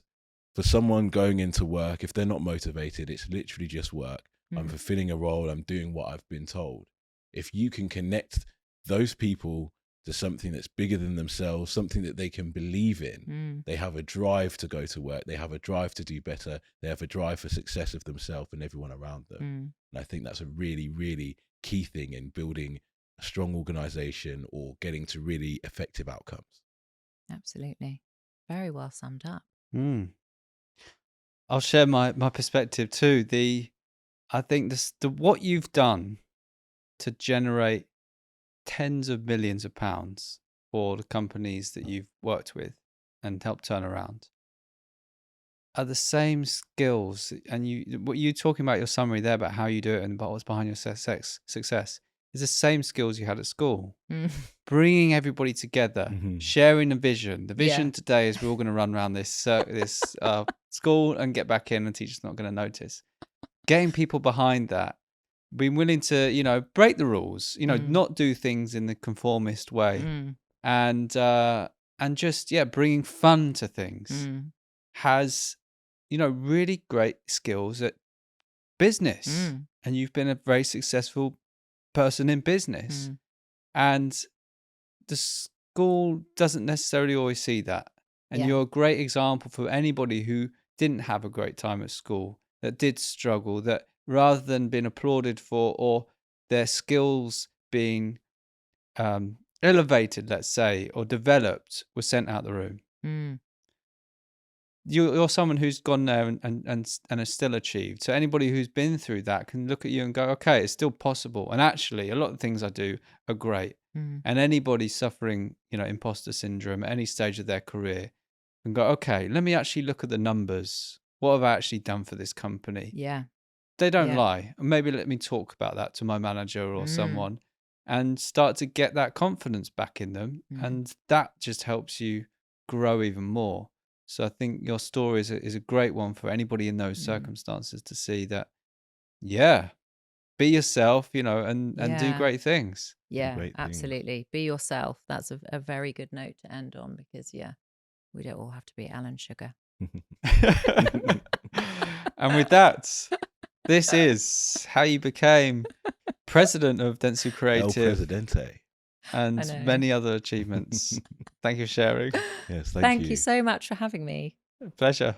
for someone going into work, if they're not motivated, it's literally just work. I'm fulfilling a role. I'm doing what I've been told. If you can connect those people to something that's bigger than themselves, something that they can believe in, they have a drive to go to work. They have a drive to do better. They have a drive for success of themselves and everyone around them. And I think that's a really, really key thing in building a strong organization or getting to really effective outcomes. Absolutely. Very well summed up. I'll share my perspective too. I think what you've done to generate tens of millions of pounds for the companies that you've worked with and helped turn around are the same skills. And what you're talking about your summary there about how you do it and about what's behind your success is the same skills you had at school. Bringing everybody together, sharing the vision. The vision today is we're all going to run around this school and get back in and teacher's not going to notice. Getting people behind that, being willing to, break the rules, not do things in the conformist way, and just bringing fun to things has, really great skills at business, and you've been a very successful person in business, and the school doesn't necessarily always see that, and you're a great example for anybody who didn't have a great time at school, that did struggle, that rather than being applauded for or their skills being elevated, let's say, or developed, were sent out the room. You're someone who's gone there and has still achieved. So anybody who's been through that can look at you and go, okay, it's still possible. And actually, a lot of things I do are great. And anybody suffering, imposter syndrome at any stage of their career can go, okay, let me actually look at the numbers. What have I actually done for this company? Yeah. They don't lie. Maybe let me talk about that to my manager or someone and start to get that confidence back in them. And that just helps you grow even more. So I think your story is a great one for anybody in those circumstances to see that, be yourself, and do great things. Yeah, absolutely. Be yourself. That's a very good note to end on because, we don't all have to be Alan Sugar. And with that, this is how you became president of Dentsu Creative. El Presidente. And many other achievements. Thank you for sharing. Yes, thank you so much for having me. Pleasure.